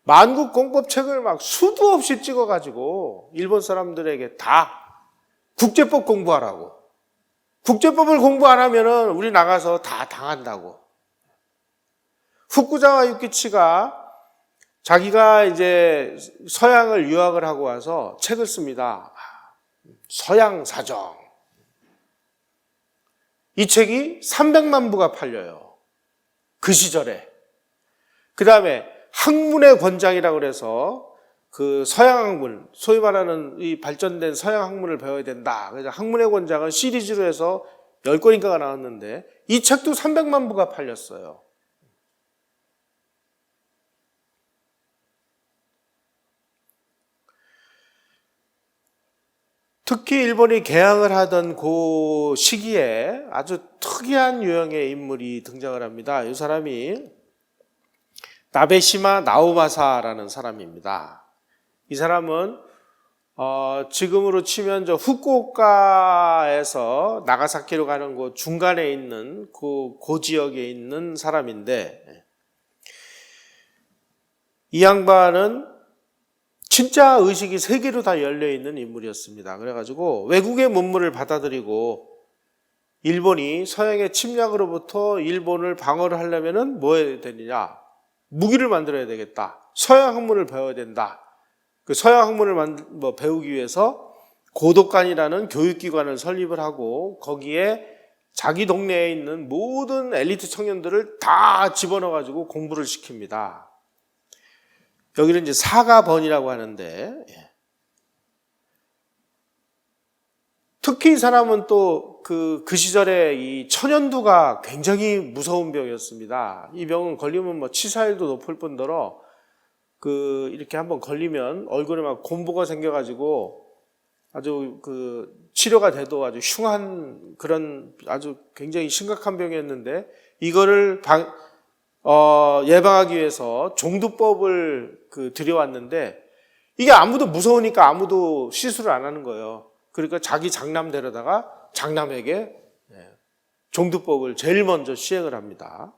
만국공법 책을 막 수도 없이 찍어가지고 일본 사람들에게 다 국제법 공부하라고. 국제법을 공부 안 하면은 우리 나가서 다 당한다고. 후쿠자와 유키치가 자기가 이제 서양을 유학을 하고 와서 책을 씁니다. 서양 사정. 이 책이 300만 부가 팔려요. 그 시절에. 그 다음에 학문의 권장이라고 그래서 그 서양 학문, 소위 말하는 이 발전된 서양 학문을 배워야 된다. 그래서 학문의 권장은 시리즈로 해서 10권인가가 나왔는데 이 책도 300만 부가 팔렸어요. 특히 일본이 개항을 하던 그 시기에 아주 특이한 유형의 인물이 등장을 합니다. 이 사람이 나베시마 나오마사라는 사람입니다. 이 사람은 지금으로 치면 후쿠오카에서 나가사키로 가는 곳 중간에 있는 그 지역에 있는 사람인데 이 양반은 진짜 의식이 세계로 다 열려있는 인물이었습니다. 그래가지고 외국의 문물을 받아들이고 일본이 서양의 침략으로부터 일본을 방어를 하려면 뭐 해야 되느냐? 무기를 만들어야 되겠다. 서양 학문을 배워야 된다. 그 서양 학문을 배우기 위해서 고독관이라는 교육기관을 설립을 하고 거기에 자기 동네에 있는 모든 엘리트 청년들을 다 집어넣어가지고 공부를 시킵니다. 여기는 이제 사가번이라고 하는데 특히 이 사람은 또 그 시절에 이 천연두가 굉장히 무서운 병이었습니다. 이 병은 걸리면 치사율도 높을 뿐더러 이렇게 한번 걸리면 얼굴에 막 곰보가 생겨가지고 아주 치료가 돼도 아주 흉한 그런 아주 굉장히 심각한 병이었는데 이거를 예방하기 위해서 종두법을 들여왔는데 이게 아무도 무서우니까 아무도 시술을 안 하는 거예요. 그러니까 자기 장남 데려다가 장남에게 종두법을 제일 먼저 시행을 합니다.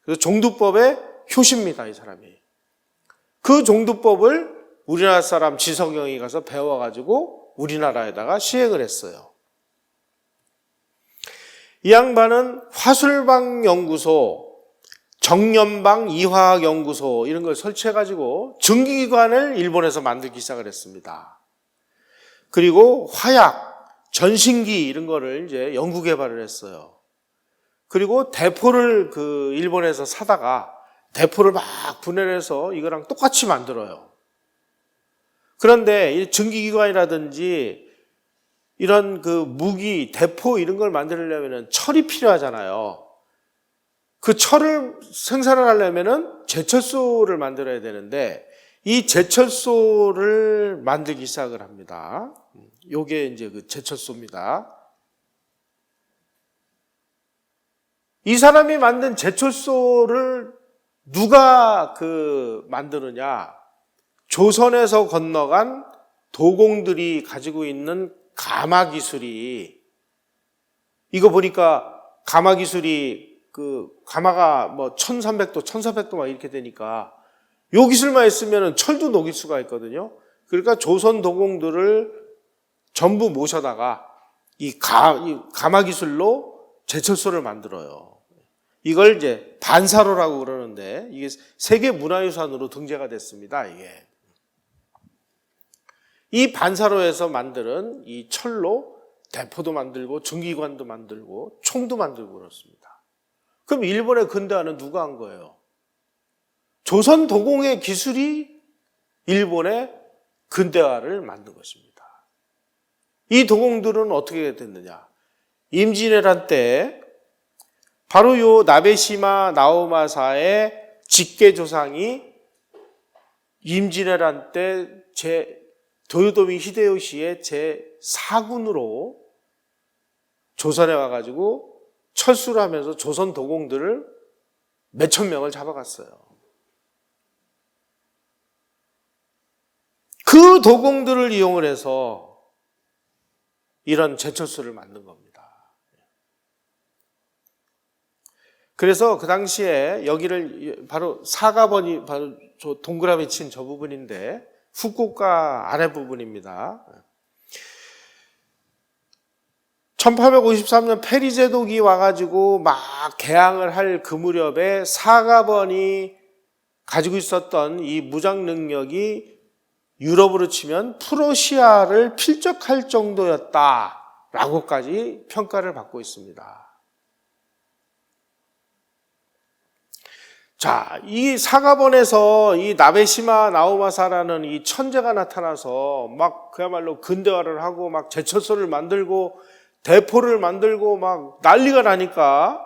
그래서 종두법의 효시입니다, 이 사람이. 그 종두법을 우리나라 사람 지석영이 가서 배워가지고 우리나라에다가 시행을 했어요. 이 양반은 화술방 연구소, 정연방 이화학연구소 이런 걸 설치해가지고 증기기관을 일본에서 만들기 시작을 했습니다. 그리고 화약, 전신기 이런 거를 이제 연구 개발을 했어요. 그리고 대포를 일본에서 사다가 대포를 막 분해해서 이거랑 똑같이 만들어요. 그런데 이 증기기관이라든지 이런 무기, 대포 이런 걸 만들려면 철이 필요하잖아요. 그 철을 생산을 하려면은 제철소를 만들어야 되는데 이 제철소를 만들기 시작을 합니다. 요게 이제 그 제철소입니다. 이 사람이 만든 제철소를 누가 만드느냐? 조선에서 건너간 도공들이 가지고 있는 가마 기술이, 이거 보니까 가마 기술이 가마가 뭐 1300도, 1400도 막 이렇게 되니까 요 기술만 있으면 철도 녹일 수가 있거든요. 그러니까 조선 도공들을 전부 모셔다가 이 가마 기술로 제철소를 만들어요. 이걸 이제 반사로라고 그러는데 이게 세계 문화유산으로 등재가 됐습니다. 이게. 이 반사로에서 만드는 이 철로 대포도 만들고 증기관도 만들고 총도 만들고 그렇습니다. 그럼 일본의 근대화는 누가 한 거예요? 조선 도공의 기술이 일본의 근대화를 만든 것입니다. 이 도공들은 어떻게 됐느냐? 임진왜란 때 바로 요 나베시마 나오마사의 직계 조상이 임진왜란 때 도요토미 히데요시의 제4군으로 조선에 와가지고 철수를 하면서 조선 도공들을 몇천 명을 잡아갔어요. 그 도공들을 이용을 해서 이런 제철소를 만든 겁니다. 그래서 그 당시에 여기를 바로 사가번이 바로 저 동그라미 친 저 부분인데 후쿠오카 아래 부분입니다. 1853년 페리 제독이 와가지고 막 개항을 할 그 무렵에 사가번이 가지고 있었던 이 무장 능력이 유럽으로 치면 프로시아를 필적할 정도였다라고까지 평가를 받고 있습니다. 자, 이 사가번에서 이 나베시마 나오마사라는 이 천재가 나타나서 막 그야말로 근대화를 하고 막 제철소를 만들고 대포를 만들고 막 난리가 나니까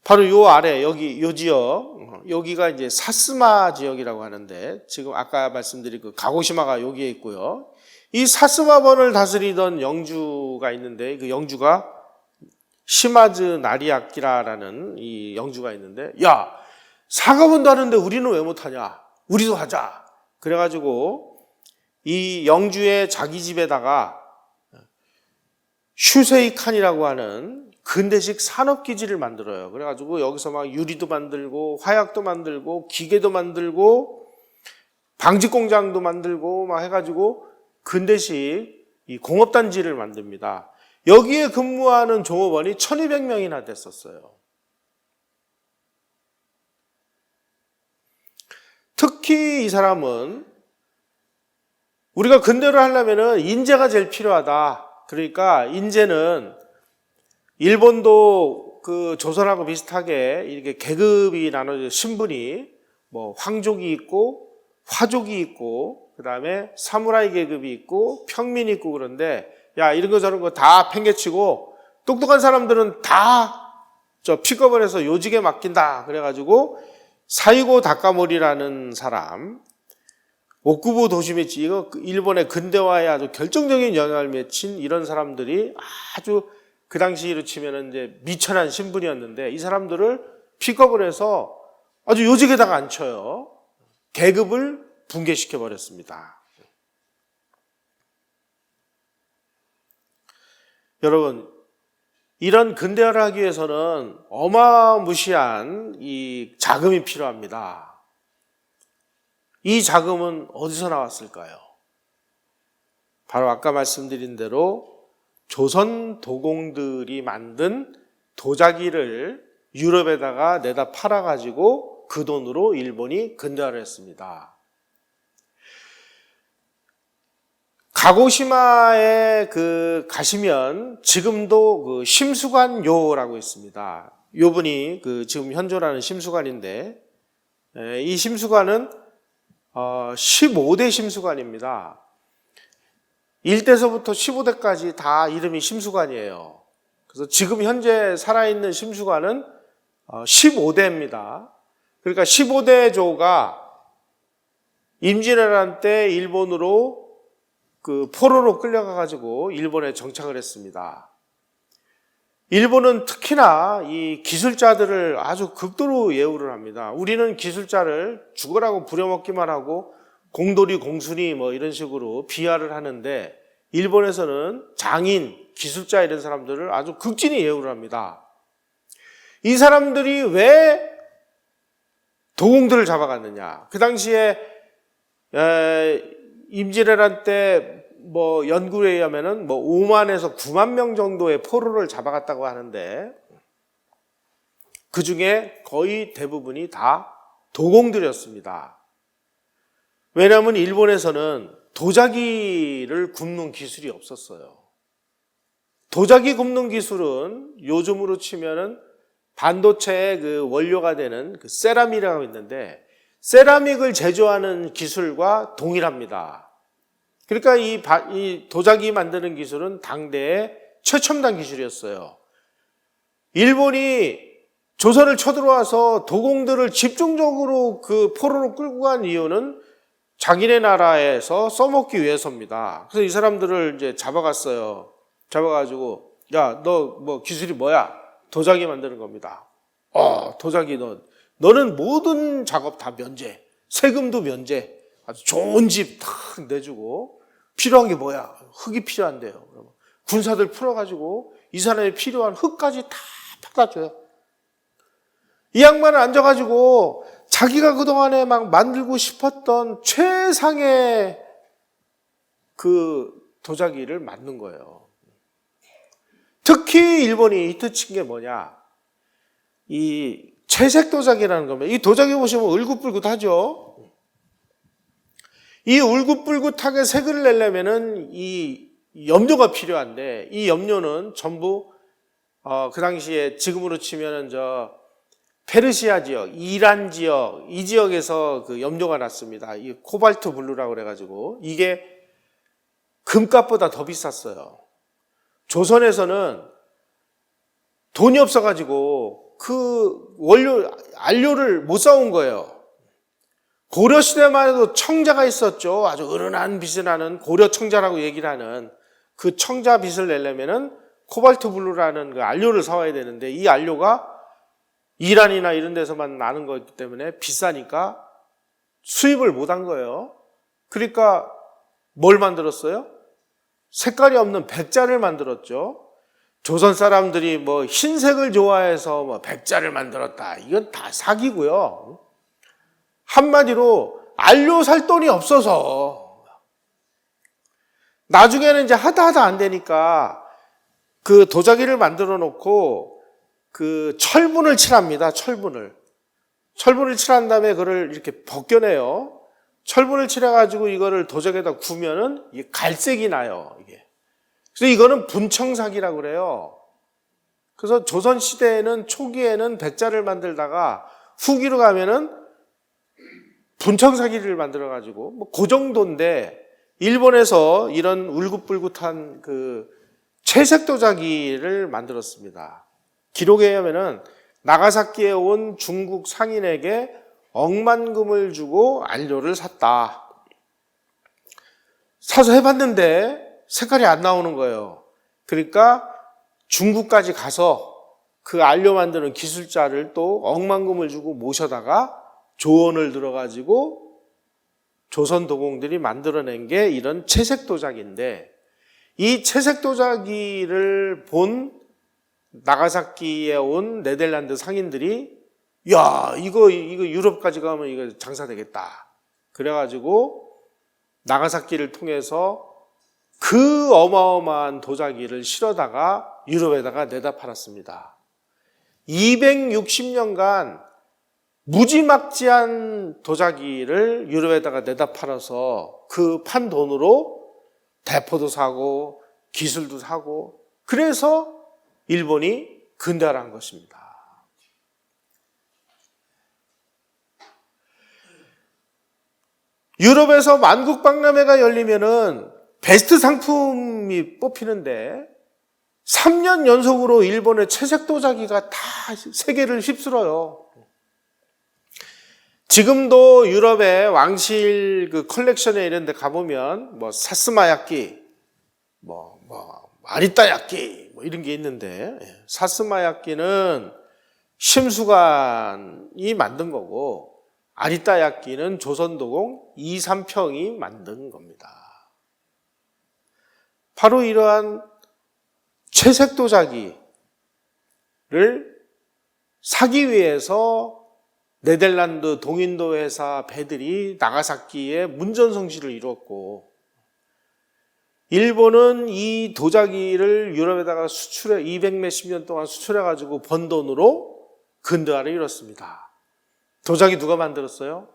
바로 요 아래 여기 요 지역 여기가 이제 사스마 지역이라고 하는데 지금 아까 말씀드린 그 가고시마가 여기에 있고요. 이 사스마번을 다스리던 영주가 있는데 그 영주가 시마즈 나리아키라라는 이 영주가 있는데 야 사가번도 하는데 우리는 왜 못하냐? 우리도 하자. 그래가지고 이 영주의 자기 집에다가 슈세이칸이라고 하는 근대식 산업기지를 만들어요. 그래가지고 여기서 막 유리도 만들고 화약도 만들고 기계도 만들고 방직공장도 만들고 막 해가지고 근대식 이 공업단지를 만듭니다. 여기에 근무하는 종업원이 1200명이나 됐었어요. 특히 이 사람은 우리가 근대를 하려면 인재가 제일 필요하다. 그러니까 인재는 일본도 그 조선하고 비슷하게 이렇게 계급이 나눠져 신분이 뭐 황족이 있고 화족이 있고 그다음에 사무라이 계급이 있고 평민이 있고 그런데 야 이런 거 저런 거 다 팽개치고 똑똑한 사람들은 다 저 픽업을 해서 요직에 맡긴다. 그래가지고 사이고 다카모리라는 사람, 오쿠보 도시메치, 이거 일본의 근대화에 아주 결정적인 영향을 미친 이런 사람들이 아주 그 당시로 치면은 이제 미천한 신분이었는데 이 사람들을 픽업을 해서 아주 요직에다가 앉혀요. 계급을 붕괴시켜 버렸습니다. 여러분, 이런 근대화를 하기 위해서는 어마무시한 이 자금이 필요합니다. 이 자금은 어디서 나왔을까요? 바로 아까 말씀드린 대로 조선 도공들이 만든 도자기를 유럽에다가 내다 팔아가지고 그 돈으로 일본이 근대화를 했습니다. 가고시마에 가시면 지금도 그 심수관요라고 있습니다. 요분이 지금 현존하는 심수관인데, 이 심수관은 15대 심수관입니다. 1대서부터 15대까지 다 이름이 심수관이에요. 그래서 지금 현재 살아있는 심수관은 15대입니다. 그러니까 15대 조가 임진왜란 때 일본으로 포로로 끌려가가지고 일본에 정착을 했습니다. 일본은 특히나 이 기술자들을 아주 극도로 예우를 합니다. 우리는 기술자를 죽으라고 부려먹기만 하고 공돌이, 공순이 뭐 이런 식으로 비하를 하는데, 일본에서는 장인, 기술자 이런 사람들을 아주 극진히 예우를 합니다. 이 사람들이 왜 도공들을 잡아갔느냐? 그 당시에 임진왜란 때 뭐 연구에 의하면은 5만에서 9만 명 정도의 포로를 잡아갔다고 하는데, 그 중에 거의 대부분이 다 도공들이었습니다. 왜냐하면 일본에서는 도자기를 굽는 기술이 없었어요. 도자기 굽는 기술은 요즘으로 치면은 반도체의 원료가 되는 세라믹이라고 있는데, 세라믹을 제조하는 기술과 동일합니다. 그러니까 이 도자기 만드는 기술은 당대의 최첨단 기술이었어요. 일본이 조선을 쳐들어와서 도공들을 집중적으로 포로로 끌고 간 이유는 자기네 나라에서 써먹기 위해서입니다. 그래서 이 사람들을 이제 잡아갔어요. 잡아가지고, 야, 너 뭐 기술이 뭐야? 도자기 만드는 겁니다. 도자기 너는 모든 작업 다 면제, 세금도 면제, 아주 좋은 집 탁 내주고, 필요한 게 뭐야? 흙이 필요한데요. 군사들 풀어가지고 이 사람이 필요한 흙까지 다 받아줘요. 이 양반은 앉아가지고 자기가 그동안에 막 만들고 싶었던 최상의 도자기를 만든 거예요. 특히 일본이 히트친 게 뭐냐? 이 채색 도자기라는 겁니다. 이 도자기 보시면 울긋불긋하죠? 이 울긋불긋하게 색을 내려면은 이 염료가 필요한데, 이 염료는 전부 그 당시에 지금으로 치면은 페르시아 지역, 이란 지역, 이 지역에서 염료가 났습니다. 이 코발트 블루라고 그래가지고 이게 금값보다 더 비쌌어요. 조선에서는 돈이 없어가지고 안료를 못 사온 거예요. 고려시대만 해도 청자가 있었죠. 아주 은은한 빛이 나는 고려청자라고 얘기를 하는 그 청자 빛을 내려면은 코발트 블루라는 안료를 사와야 되는데, 이 안료가 이란이나 이런 데서만 나는 거기 때문에 비싸니까 수입을 못 한 거예요. 그러니까 뭘 만들었어요? 색깔이 없는 백자를 만들었죠. 조선 사람들이 흰색을 좋아해서 백자를 만들었다. 이건 다 사기고요. 한마디로 안료 살 돈이 없어서, 나중에는 이제 하다 안 되니까 도자기를 만들어 놓고 철분을 칠합니다. 철분을 칠한 다음에 그걸 이렇게 벗겨내요. 철분을 칠해가지고 이거를 도자기에다 구우면은 이게 갈색이 나요. 이게. 그래서 이거는 분청사기라고 그래요. 그래서 조선 시대에는 초기에는 백자를 만들다가 후기로 가면은 분청사기를 만들어가지고 그 정도인데, 일본에서 이런 울긋불긋한 채색 도자기를 만들었습니다. 기록에 의하면은 나가사키에 온 중국 상인에게 억만금을 주고 안료를 샀다. 사서 해봤는데 색깔이 안 나오는 거예요. 그러니까 중국까지 가서 그 안료 만드는 기술자를 또 억만금을 주고 모셔다가 조언을 들어가지고 조선 도공들이 만들어낸 게 이런 채색 도자기인데, 이 채색 도자기를 본 나가사키에 온 네덜란드 상인들이, 야, 이거 유럽까지 가면 이거 장사되겠다. 그래가지고 나가사키를 통해서 그 어마어마한 도자기를 실어다가 유럽에다가 내다 팔았습니다. 260년간 무지막지한 도자기를 유럽에다가 내다 팔아서 그 판 돈으로 대포도 사고 기술도 사고, 그래서 일본이 근대화한 것입니다. 유럽에서 만국박람회가 열리면은 베스트 상품이 뽑히는데 3년 연속으로 일본의 채색 도자기가 다 세계를 휩쓸어요. 지금도 유럽의 왕실 그 컬렉션에 이런 데 가보면 뭐 사스마 야끼, 아리따 야끼 뭐 이런 게 있는데, 사스마 야끼는 심수관이 만든 거고 아리따 야끼는 조선도공 이삼평이 만든 겁니다. 바로 이러한 채색 도자기를 사기 위해서 네덜란드 동인도 회사 배들이 나가사키에 문전성시를 이뤘고, 일본은 이 도자기를 유럽에다가 수출해 200몇십 년 동안 수출해 가지고 번 돈으로 근대화를 이뤘습니다. 도자기 누가 만들었어요?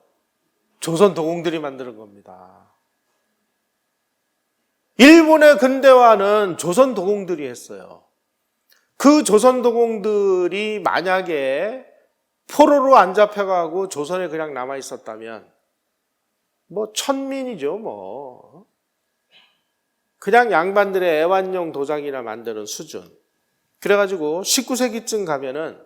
조선 도공들이 만드는 겁니다. 일본의 근대화는 조선 도공들이 했어요. 그 조선 도공들이 만약에 포로로 안 잡혀가고 조선에 그냥 남아 있었다면 뭐 천민이죠. 뭐 그냥 양반들의 애완용 도자기나 만드는 수준. 그래가지고 19세기쯤 가면은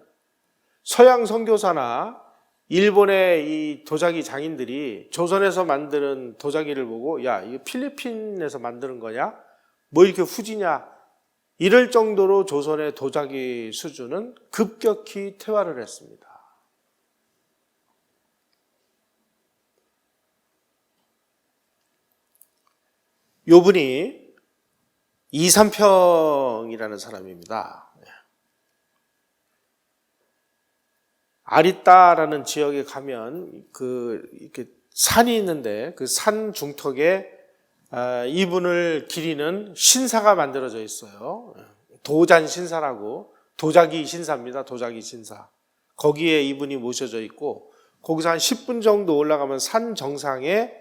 서양 선교사나 일본의 이 도자기 장인들이 조선에서 만드는 도자기를 보고, 야, 이거 필리핀에서 만드는 거냐? 뭐 이렇게 후지냐? 이럴 정도로 조선의 도자기 수준은 급격히 퇴화를 했습니다. 요분이 이삼평이라는 사람입니다. 아리따라는 지역에 가면 이렇게 산이 있는데 그 산 중턱에 이분을 기리는 신사가 만들어져 있어요. 도잔 신사라고, 도자기 신사입니다. 도자기 신사. 거기에 이분이 모셔져 있고, 거기서 한 10분 정도 올라가면 산 정상에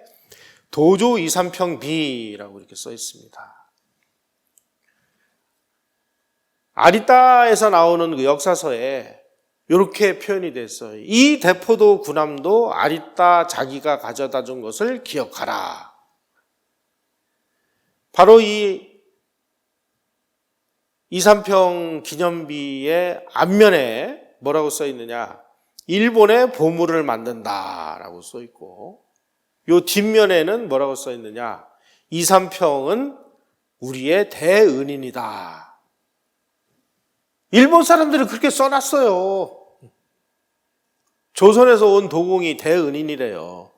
도조 이삼평비라고 이렇게 써 있습니다. 아리따에서 나오는 그 역사서에 이렇게 표현이 됐어요. 이 대포도 군함도 아리따 자기가 가져다 준 것을 기억하라. 바로 이 이삼평 기념비의 앞면에 뭐라고 써 있느냐? 일본의 보물을 만든다라고 써 있고, 요 뒷면에는 뭐라고 써 있느냐? 이삼평은 우리의 대은인이다. 일본 사람들이 그렇게 써놨어요. 조선에서 온 도공이 대은인이래요.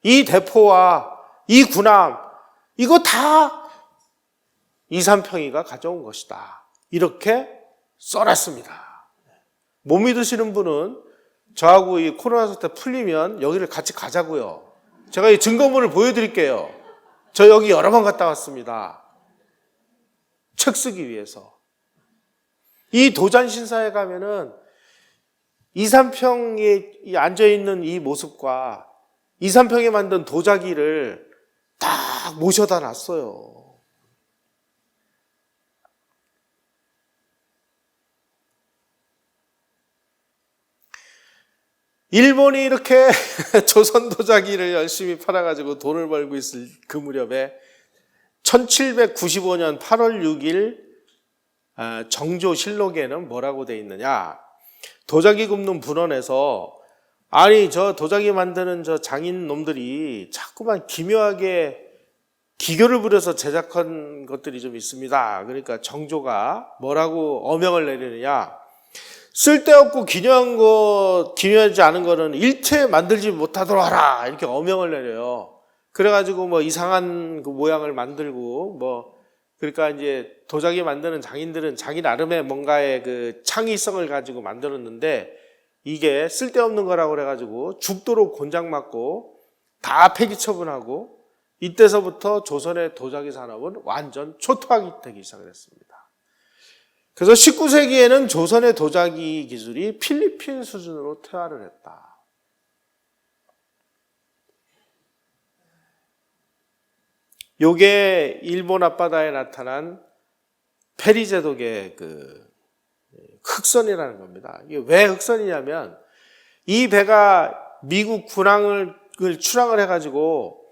이 대포와 이 군함, 이거 다 이삼평이가 가져온 것이다. 이렇게 써놨습니다. 못 믿으시는 분은 저하고 이 코로나 사태 풀리면 여기를 같이 가자고요. 제가 이 증거물을 보여드릴게요. 저 여기 여러 번 갔다 왔습니다. 책 쓰기 위해서. 이 도잔신사에 가면은 이삼평에 앉아있는 이 모습과 이삼평이 만든 도자기를 딱 모셔다 놨어요. 일본이 이렇게 조선 도자기를 열심히 팔아가지고 돈을 벌고 있을 그 무렵에 1795년 8월 6일 정조실록에는 뭐라고 돼 있느냐? 도자기 굽는 분원에서, 아니 저 도자기 만드는 저 장인 놈들이 자꾸만 기묘하게 기교를 부려서 제작한 것들이 좀 있습니다. 그러니까 정조가 뭐라고 어명을 내리느냐? 쓸데없고 기묘하지 않은 거는 일체 만들지 못하도록 하라, 이렇게 어명을 내려요. 그래가지고 뭐 이상한 그 모양을 만들고, 그러니까 이제 도자기 만드는 장인들은 자기 나름의 뭔가의 그 창의성을 가지고 만들었는데, 이게 쓸데없는 거라고 그래가지고 죽도록 곤장 맞고 다 폐기 처분하고, 이때서부터 조선의 도자기 산업은 완전 초토화가 되기 시작을 했습니다. 그래서 19세기에는 조선의 도자기 기술이 필리핀 수준으로 퇴화를 했다. 요게 일본 앞바다에 나타난 페리제독의 그 흑선이라는 겁니다. 이게 왜 흑선이냐면, 이 배가 미국 군함을 출항을 해가지고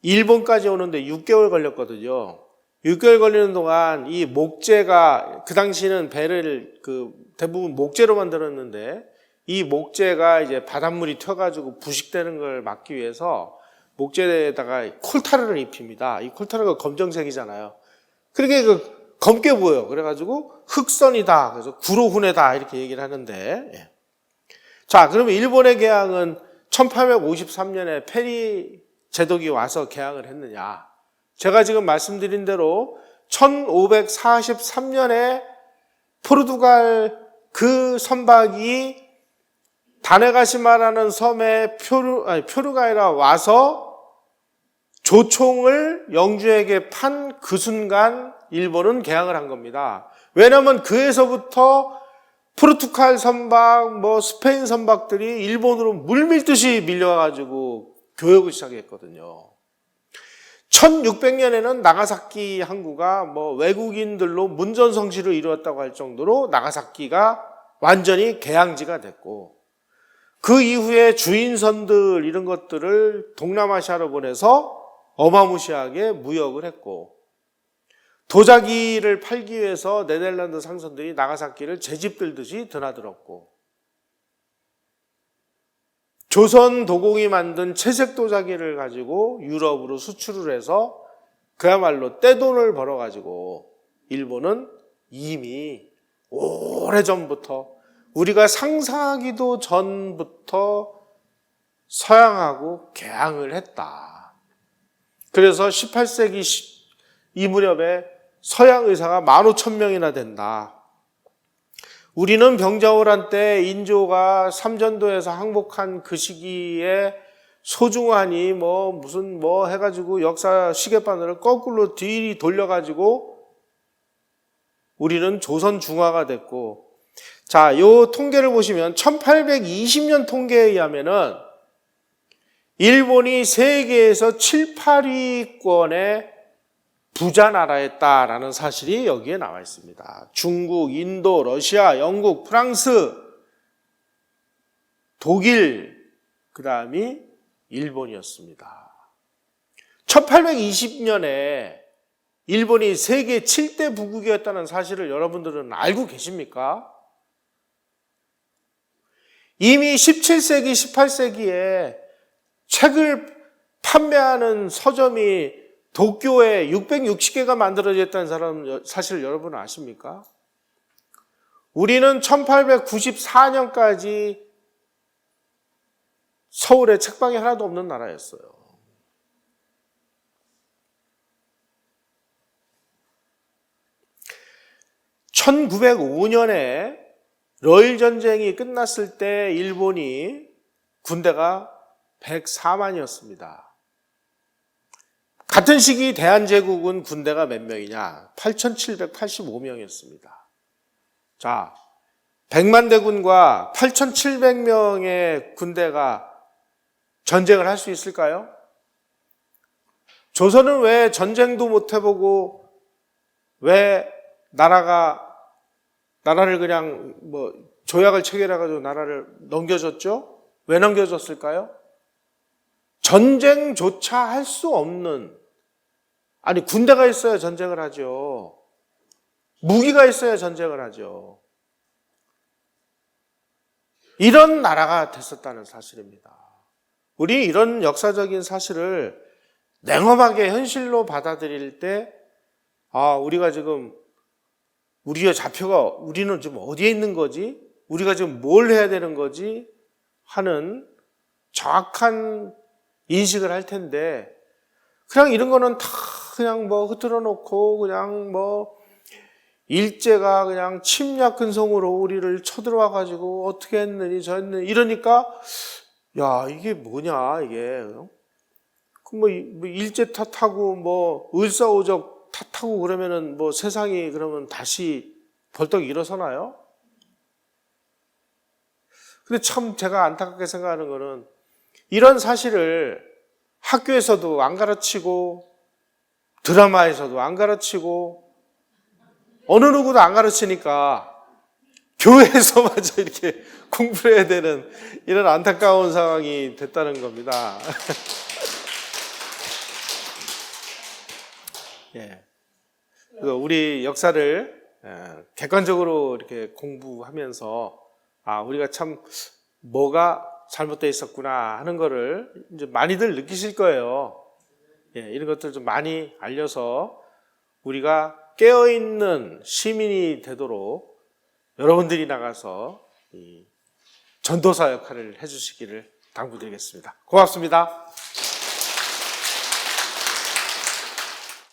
일본까지 오는데 6개월 걸렸거든요. 6개월 걸리는 동안 이 목재가, 그 당시는 배를 대부분 목재로 만들었는데 이 목재가 이제 바닷물이 튀어가지고 부식되는 걸 막기 위해서 목재에다가 콜타르를 입힙니다. 이 콜타르가 검정색이잖아요. 그러니까 검게 보여요. 그래가지고 흑선이다. 그래서 구로훈해다. 이렇게 얘기를 하는데. 자, 그러면 일본의 개항은 1853년에 페리 제독이 와서 개항을 했느냐. 제가 지금 말씀드린 대로 1543년에 포르투갈 그 선박이 다네가시마라는 섬에 표류가 아니라 와서 조총을 영주에게 판 그 순간 일본은 개항을 한 겁니다. 왜냐하면 그에서부터 포르투갈 선박, 스페인 선박들이 일본으로 물밀듯이 밀려와가지고 교역을 시작했거든요. 1600년에는 나가사키 항구가 외국인들로 문전성시를 이루었다고 할 정도로 나가사키가 완전히 개항지가 됐고, 그 이후에 주인선들 이런 것들을 동남아시아로 보내서 어마무시하게 무역을 했고, 도자기를 팔기 위해서 네덜란드 상선들이 나가사키를 제집들듯이 드나들었고, 조선 도공이 만든 채색 도자기를 가지고 유럽으로 수출을 해서 그야말로 떼돈을 벌어가지고 일본은 이미 오래전부터, 우리가 상상하기도 전부터 서양하고 개항을 했다. 그래서 18세기 이 무렵에 서양 의사가 15,000명이나 된다. 우리는 병자호란 때 인조가 삼전도에서 항복한 그 시기에 소중하니 무슨 해가지고 역사 시계바늘을 거꾸로 뒤 돌려가지고 우리는 조선 중화가 됐고, 자, 요 통계를 보시면 1820년 통계에 의하면은 일본이 세계에서 7, 8위권의 부자 나라였다라는 사실이 여기에 나와 있습니다. 중국, 인도, 러시아, 영국, 프랑스, 독일, 그 다음이 일본이었습니다. 1820년에 일본이 세계 7대 부국이었다는 사실을 여러분들은 알고 계십니까? 이미 17세기, 18세기에 책을 판매하는 서점이 도쿄에 660개가 만들어졌다는 사실을 여러분은 아십니까? 우리는 1894년까지 서울에 책방이 하나도 없는 나라였어요. (1905년에) 러일 전쟁이 끝났을 때 일본이 군대가 104만이었습니다. 같은 시기 대한제국은 군대가 몇 명이냐? 8,785명이었습니다. 자, 100만 대군과 8,700명의 군대가 전쟁을 할 수 있을까요? 조선은 왜 전쟁도 못 해보고 왜 나라를 그냥 조약을 체결해가지고 나라를 넘겨줬죠? 왜 넘겨줬을까요? 전쟁조차 할 수 없는, 아니 군대가 있어야 전쟁을 하죠. 무기가 있어야 전쟁을 하죠. 이런 나라가 됐었다는 사실입니다. 우리 이런 역사적인 사실을 냉엄하게 현실로 받아들일 때, 우리가 지금 우리의 좌표가, 우리는 지금 어디에 있는 거지? 우리가 지금 뭘 해야 되는 거지? 하는 정확한 인식을 할 텐데, 그냥 이런 거는 다 그냥 흐트러 놓고 그냥 일제가 그냥 침략 근성으로 우리를 쳐들어와 가지고 어떻게 했느니 저 했느니 이러니까, 야, 이게 뭐냐 이게. 일제 탓하고 을사오적 탓하고 그러면은 세상이 그러면 다시 벌떡 일어서나요? 근데 참 제가 안타깝게 생각하는 거는, 이런 사실을 학교에서도 안 가르치고 드라마에서도 안 가르치고 어느 누구도 안 가르치니까 교회에서마저 이렇게 공부를 해야 되는 이런 안타까운 상황이 됐다는 겁니다. 예. 그래서 우리 역사를 객관적으로 이렇게 공부하면서 우리가 참 뭐가 잘못되어 있었구나 하는 거를 이제 많이들 느끼실 거예요. 예, 이런 것들 좀 많이 알려서 우리가 깨어있는 시민이 되도록 여러분들이 나가서 이 전도사 역할을 해주시기를 당부드리겠습니다. 고맙습니다.